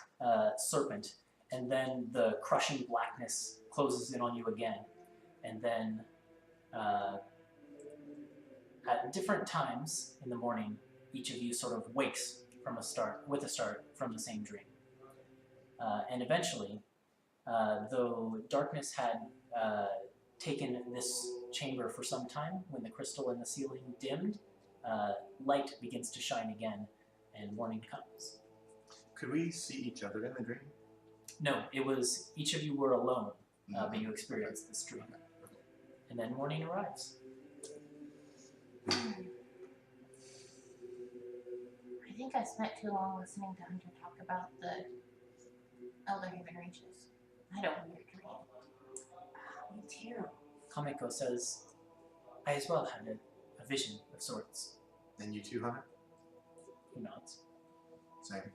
serpent, and then the crushing blackness closes in on you again. And then at different times in the morning, each of you sort of wakes with a start from the same dream. And eventually, though darkness had taken this chamber for some time, when the crystal in the ceiling dimmed, light begins to shine again, and morning comes. Could we see each other in the dream? No, it was each of you were alone, but you experienced this dream. And then morning arrives. I think I spent too long listening to Hunter talk about the Elder Haven Reaches. I don't want to dream. Me too. Kamiko says, I as well had a vision of sorts. And you too, Hunter? He nods. Same.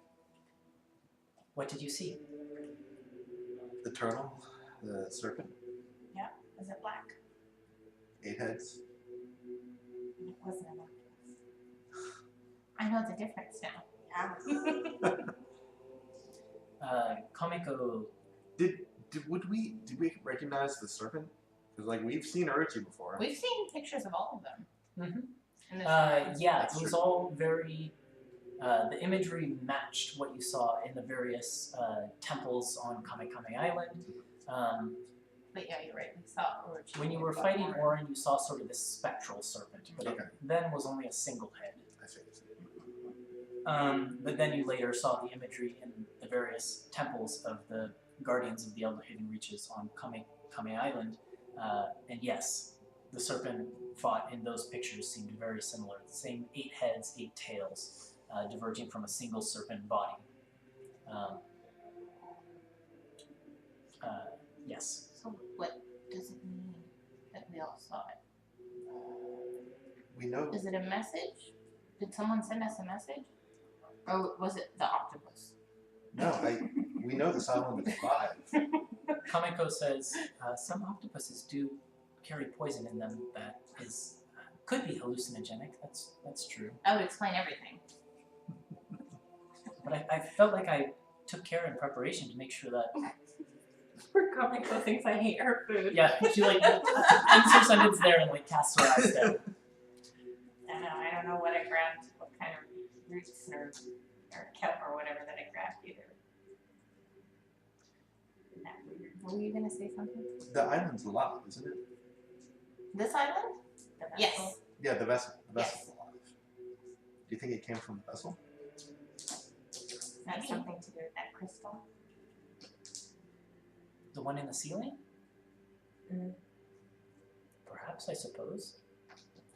What did you see? The turtle, the serpent, Was it black? 8 heads. It wasn't an octopus. I know the difference now. Yeah. Kamiko, Did we recognize the serpent? Because we've seen Orochi before. We've seen pictures of all of them. In the yeah, That's it was true. all very, the imagery matched what you saw in the various temples on Kamekame Island. But yeah, you're right. We saw Orochi. When you were fighting Orin, you saw sort of this spectral serpent, but Okay. it then was only a single head. I see. But then you later saw the imagery in the various temples of the guardians of the Elder Hidden Reaches on Kame Island, and yes, the serpent fought in those pictures seemed very similar. The same 8 heads, 8 tails, diverging from a single serpent body. Yes. So what does it mean that we all saw it? We know. Is it a message? Did someone send us a message? Or was it the octopus? No, we know this island is alive. Kameko says some octopuses do carry poison in them that is could be hallucinogenic. That's true. That would explain everything. But I felt like I took care in preparation to make sure that. Poor Kamiko thinks I hate her food. Yeah, she like ends her sentence there and like casts her eyes down. I don't know what I grabbed, what kind of roots or kelp or whatever that I grabbed either. Isn't that weird? Were you gonna say something? The island's alive, isn't it? This island? The vessel? Yes. Yeah, the vessel. The Yes. vessel's alive. Do you think it came from the vessel? That's something to do with that crystal. The one in the ceiling? Mm. Perhaps, I suppose.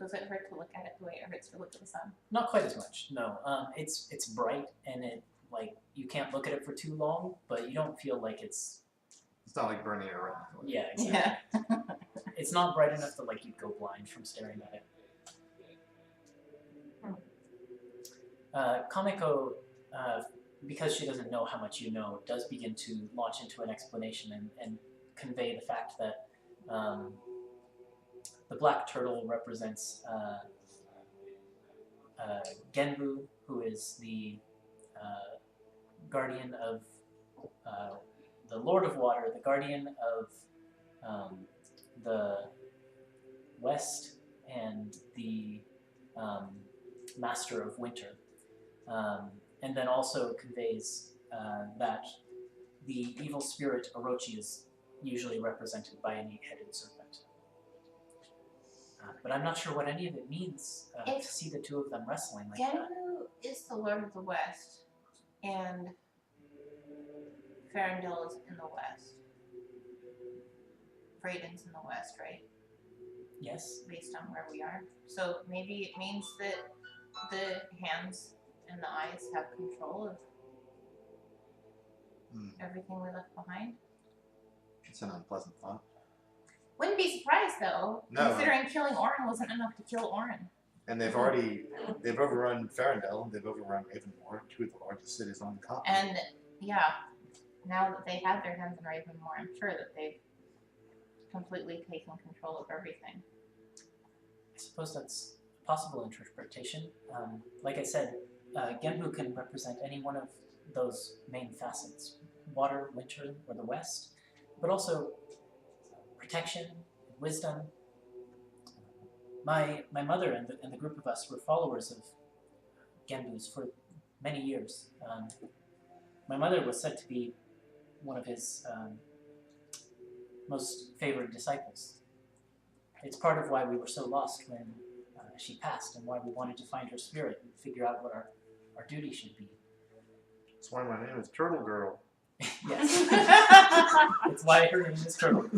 Does it hurt to look at it the way it hurts to look at the sun? Not quite as much. No. It's bright and it like you can't look at it for too long, but you don't feel like it's. It's not like burning your retina. Yeah, exactly. Yeah. It's not bright enough that like you'd go blind from staring at it. Kameko, because she doesn't know how much you know, does begin to launch into an explanation and convey the fact that the black turtle represents Genbu, who is the guardian of the Lord of Water, the guardian of the West, and the Master of Winter. And then also conveys that the evil spirit Orochi is usually represented by an 8-headed serpent. But I'm not sure what any of it means to see the two of them wrestling like that. Genbu is the Lord of the West, and Farendil is in the West. Brayden's in the West, right? Yes. Based on where we are. So maybe it means that the hands and the eyes have control of everything we left behind. It's an unpleasant thought. Wouldn't be surprised though, No. considering killing Orin wasn't enough to kill Orin. And they've overrun Farendel, they've overrun Ravenmoor, 2 of the largest cities on the continent. And yeah, now that they have their hands in Ravenmoor, I'm sure that they've completely taken control of everything. I suppose that's a possible interpretation. Like I said, Genbu can represent any one of those main facets. Water, winter, or the West. But also protection, wisdom. My mother and the group of us were followers of Genbu's for many years. My mother was said to be one of his most favored disciples. It's part of why we were so lost when she passed and why we wanted to find her spirit and figure out what our duty should be. That's why my name is Turtle Girl. Yes. It's why her name is Turtle.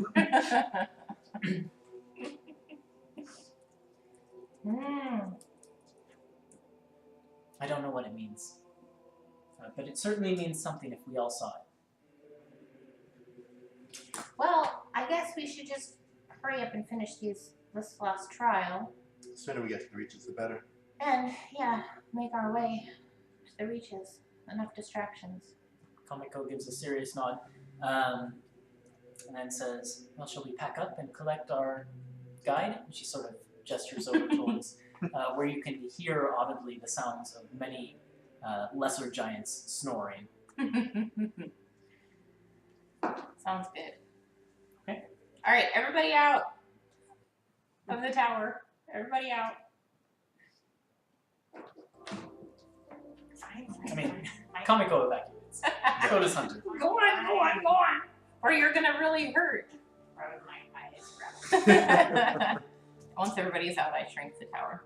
I don't know what it means. But it certainly means something if we all saw it. Well, I guess we should just hurry up and finish this last trial. The sooner we get to the Reaches, the better. And, yeah, make our way to the Reaches. Enough distractions. Kamiko gives a serious nod, and then says, well, shall we pack up and collect our guide? And she sort of gestures over towards where you can hear audibly the sounds of many lesser giants snoring. Sounds good. Okay. All right, everybody out of the tower. Everybody out. I mean, Kamiko evacuates. So does Hunter. Go on. Or you're gonna really hurt. Probably Once everybody's out, I shrink the tower.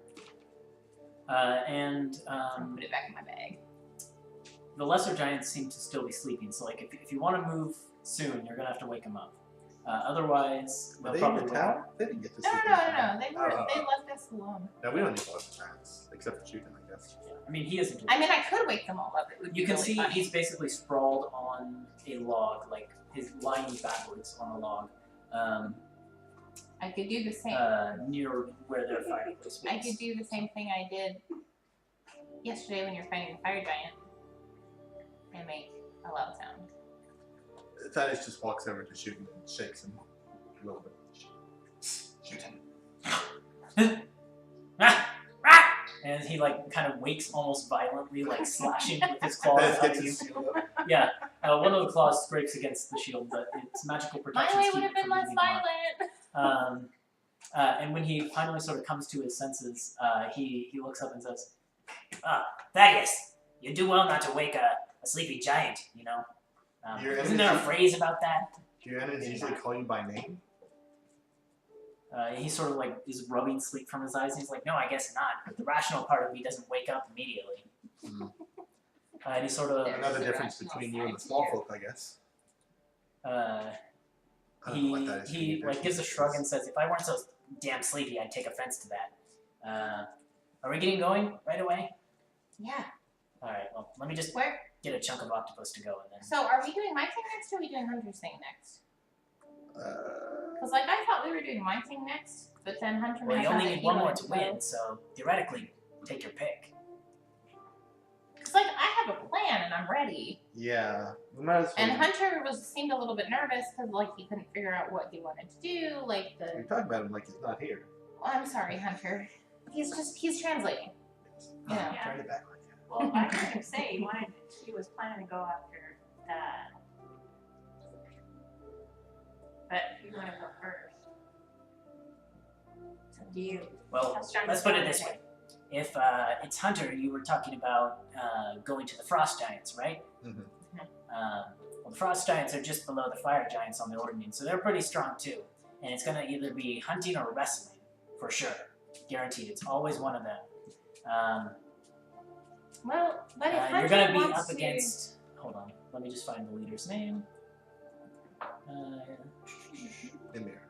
And Put it back in my bag. the lesser giants seem to still be sleeping. So like if you want to move soon, you're gonna have to wake them up. Otherwise, Were they'll they in probably the wake tower? up. They didn't get to No, sleep no, in the no, tower. no. They left us alone. No, we don't need all the giants, except for shooting, I guess. Yeah. I mean, he isn't. I mean, I could wake them all up. It would be You can really see funny. he's basically sprawled on a log, like his lying backwards on a log, I could do the same. near where their fireplace was. I could do the same thing I did yesterday when you're fighting the fire giant and make a loud sound. Thaddeus just walks over to Shooting and shakes him a little bit. Shooting. And he like kind of wakes almost violently, like slashing with his claws Thaddeus at gets you. his shield up. Yeah, one of the claws scrapes against the shield, but its magical My protection way keep would it have been from less being harmed. violent. And when he finally sort of comes to his senses, he looks up and says, Thaddeus, you do well not to wake a sleeping giant, you know. Isn't there a phrase about that? Do your enemies usually call you by name? He sort of like is rubbing sleep from his eyes, and he's like, no, I guess not. But the rational part of me doesn't wake up immediately. And he sort of... Another difference between you and the small folk, I guess. I don't know what that is. he like gives a shrug and says, if I weren't so damn sleepy, I'd take offense to that. Are we getting going right away? Yeah. Alright, well, let me just Where? get a chunk of octopus to go and then... So are we doing my thing next or are we doing Hunter's thing next? Because like I thought we were doing my thing next, but then Hunter Well, you mentioned only that need he one more wanted to go. win, so theoretically, take your pick. Because like I have a plan and I'm ready. Yeah, we might as well. And Hunter seemed a little bit nervous because like he couldn't figure out what he wanted to do. Like You're the talking about him like he's not here. oh, I'm sorry, Hunter. He's translating. You know. Yeah. Try it back like that. Well, I heard him say he was planning to go after that. But if you want to go first. It's up to you. Well, How strong let's is put it that this thing? way. If it's Hunter, you were talking about going to the Frost Giants, right? Mhm. Well, the Frost Giants are just below the Fire Giants on the ordning, so they're pretty strong too. And it's going to either be hunting or wrestling, for sure. Guaranteed. It's always one of them. Well, but if Hunter You're going to be wants up to... against... Hold on. Let me just find the leader's name. Emir.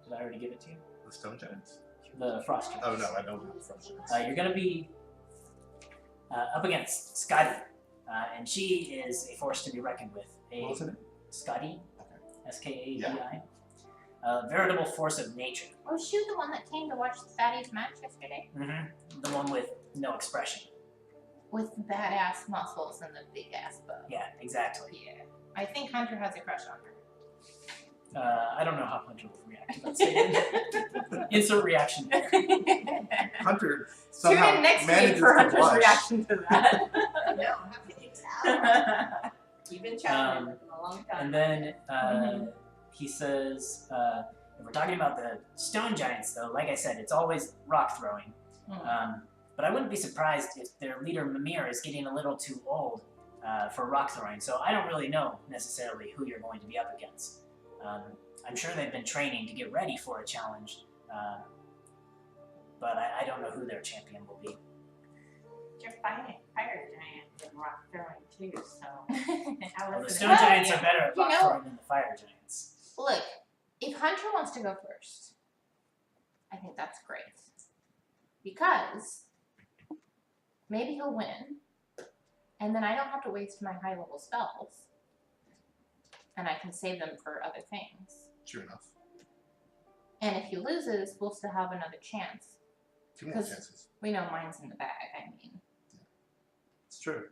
Did I already give it to you? The Stone Giants? The Frost Giants. Oh no, I don't have the Frost Giants. You're going to be up against Scotty, and she is a force to be reckoned with. What was it? Scotty, Okay. S-K-A-D-I. A veritable force of nature. Oh shoot, the one that came to watch Thaddeus match yesterday? The one with no expression. With the badass muscles and the big ass butt. Yeah, exactly. Yeah. I think Hunter has a crush on her. I don't know how Hunter would react to that statement. Insert reaction. Hunter Tune somehow in next week manages for to Hunter's blush. reaction to that. No, how can you tell? You've been trying for a long time. And then he says, if we're talking about the stone giants, though, like I said, it's always rock throwing. But I wouldn't be surprised if their leader, Mimir, is getting a little too old for rock throwing. So I don't really know necessarily who you're going to be up against. I'm sure they've been training to get ready for a challenge, but I don't know who their champion will be. You're fighting a fire giant with rock throwing too, so how Well, the is it? stone Well, giants yeah. are better at You rock know- throwing than the fire giants. Look, if Hunter wants to go first, I think that's great. Because maybe he'll win, and then I don't have to waste my high level spells. And I can save them for other things. True enough. And if he loses, we'll still have another chance. 2 more 'Cause- chances. We know mine's in the bag, I mean. It's true.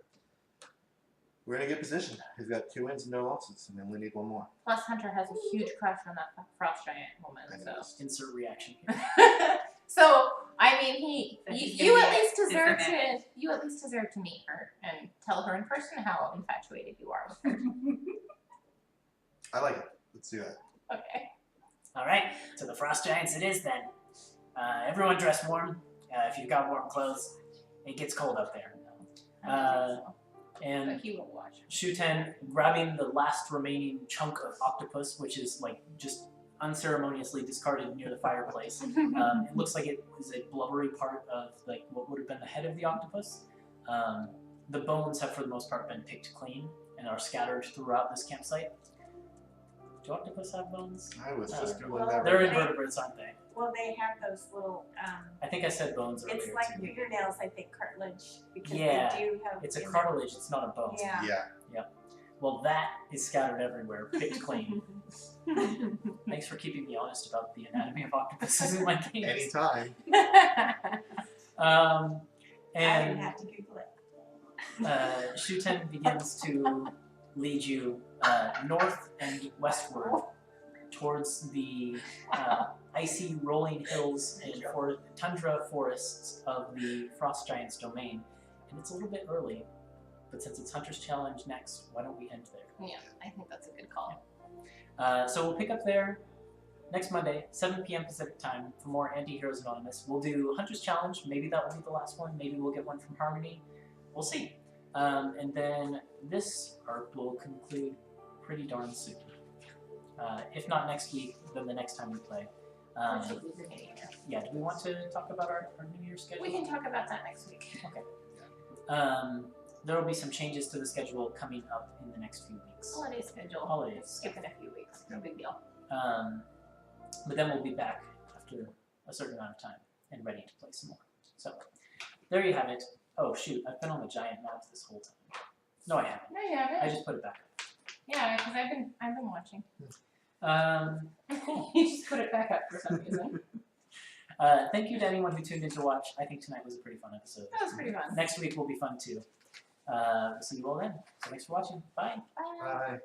We're in a good position. He's got 2 wins and no losses, and we only need 1 more. Plus, Hunter has a huge crush on that frost giant woman, I so. know. Insert reaction here. So, I mean, So he's you gonna at be least deserve to, disadvantaged. you at least deserve to meet her and tell her in person how infatuated you are with her. I like it. Let's do that. Okay. All right, so the frost giants it is then. Everyone dress warm. If you've got warm clothes, it gets cold up there. And But he will watch. Shuten grabbing the last remaining chunk of octopus, which is like just unceremoniously discarded near the fireplace. It looks like it was a blubbery part of like what would have been the head of the octopus. The bones have, for the most part, been picked clean and are scattered throughout this campsite. Do octopus have bones? I was just well, doing that. They're right invertebrates, aren't they? Well, they have those little, I think I said bones earlier it's like too. fingernails, I think, cartilage, because Yeah, they do have. It's a in there- cartilage, it's not a bone. Yeah. Yeah. Well, that is scattered everywhere, picked clean. Thanks for keeping me honest about the anatomy of octopuses in my games. Anytime. I didn't And have to Google it. Shuten begins to lead you north and westward towards the icy rolling hills and tundra forests of the Frost Giant's domain. And it's a little bit early, but since it's Hunter's Challenge next, why don't we end there? Yeah, I think that's a good call. So we'll pick up there next Monday, 7 p.m. Pacific time, for more Antiheroes Anonymous. We'll do Hunter's Challenge. Maybe that will be the last one. Maybe we'll get one from Harmony. We'll see. And then this arc will conclude pretty darn soon. If not next week, then the next time we play. Which will be the new year. Yeah, do we want to talk about our New Year schedule? We can talk about that next week. There will be some changes to the schedule coming up in the next few weeks. Holiday schedule. Holidays. Skipping a few weeks. No big deal. But then we'll be back after a certain amount of time and ready to play some more. So there you have it. Oh shoot, I've been on the giant map this whole time. No, I haven't. No, you haven't. I just put it back up. Yeah, because I've been watching. Cool. You just put it back up for some reason. Thank you to anyone who tuned in to watch. I think tonight was a pretty fun episode. That was pretty fun. Next week will be fun too. See you all then. So thanks for watching. Bye. Bye. Bye.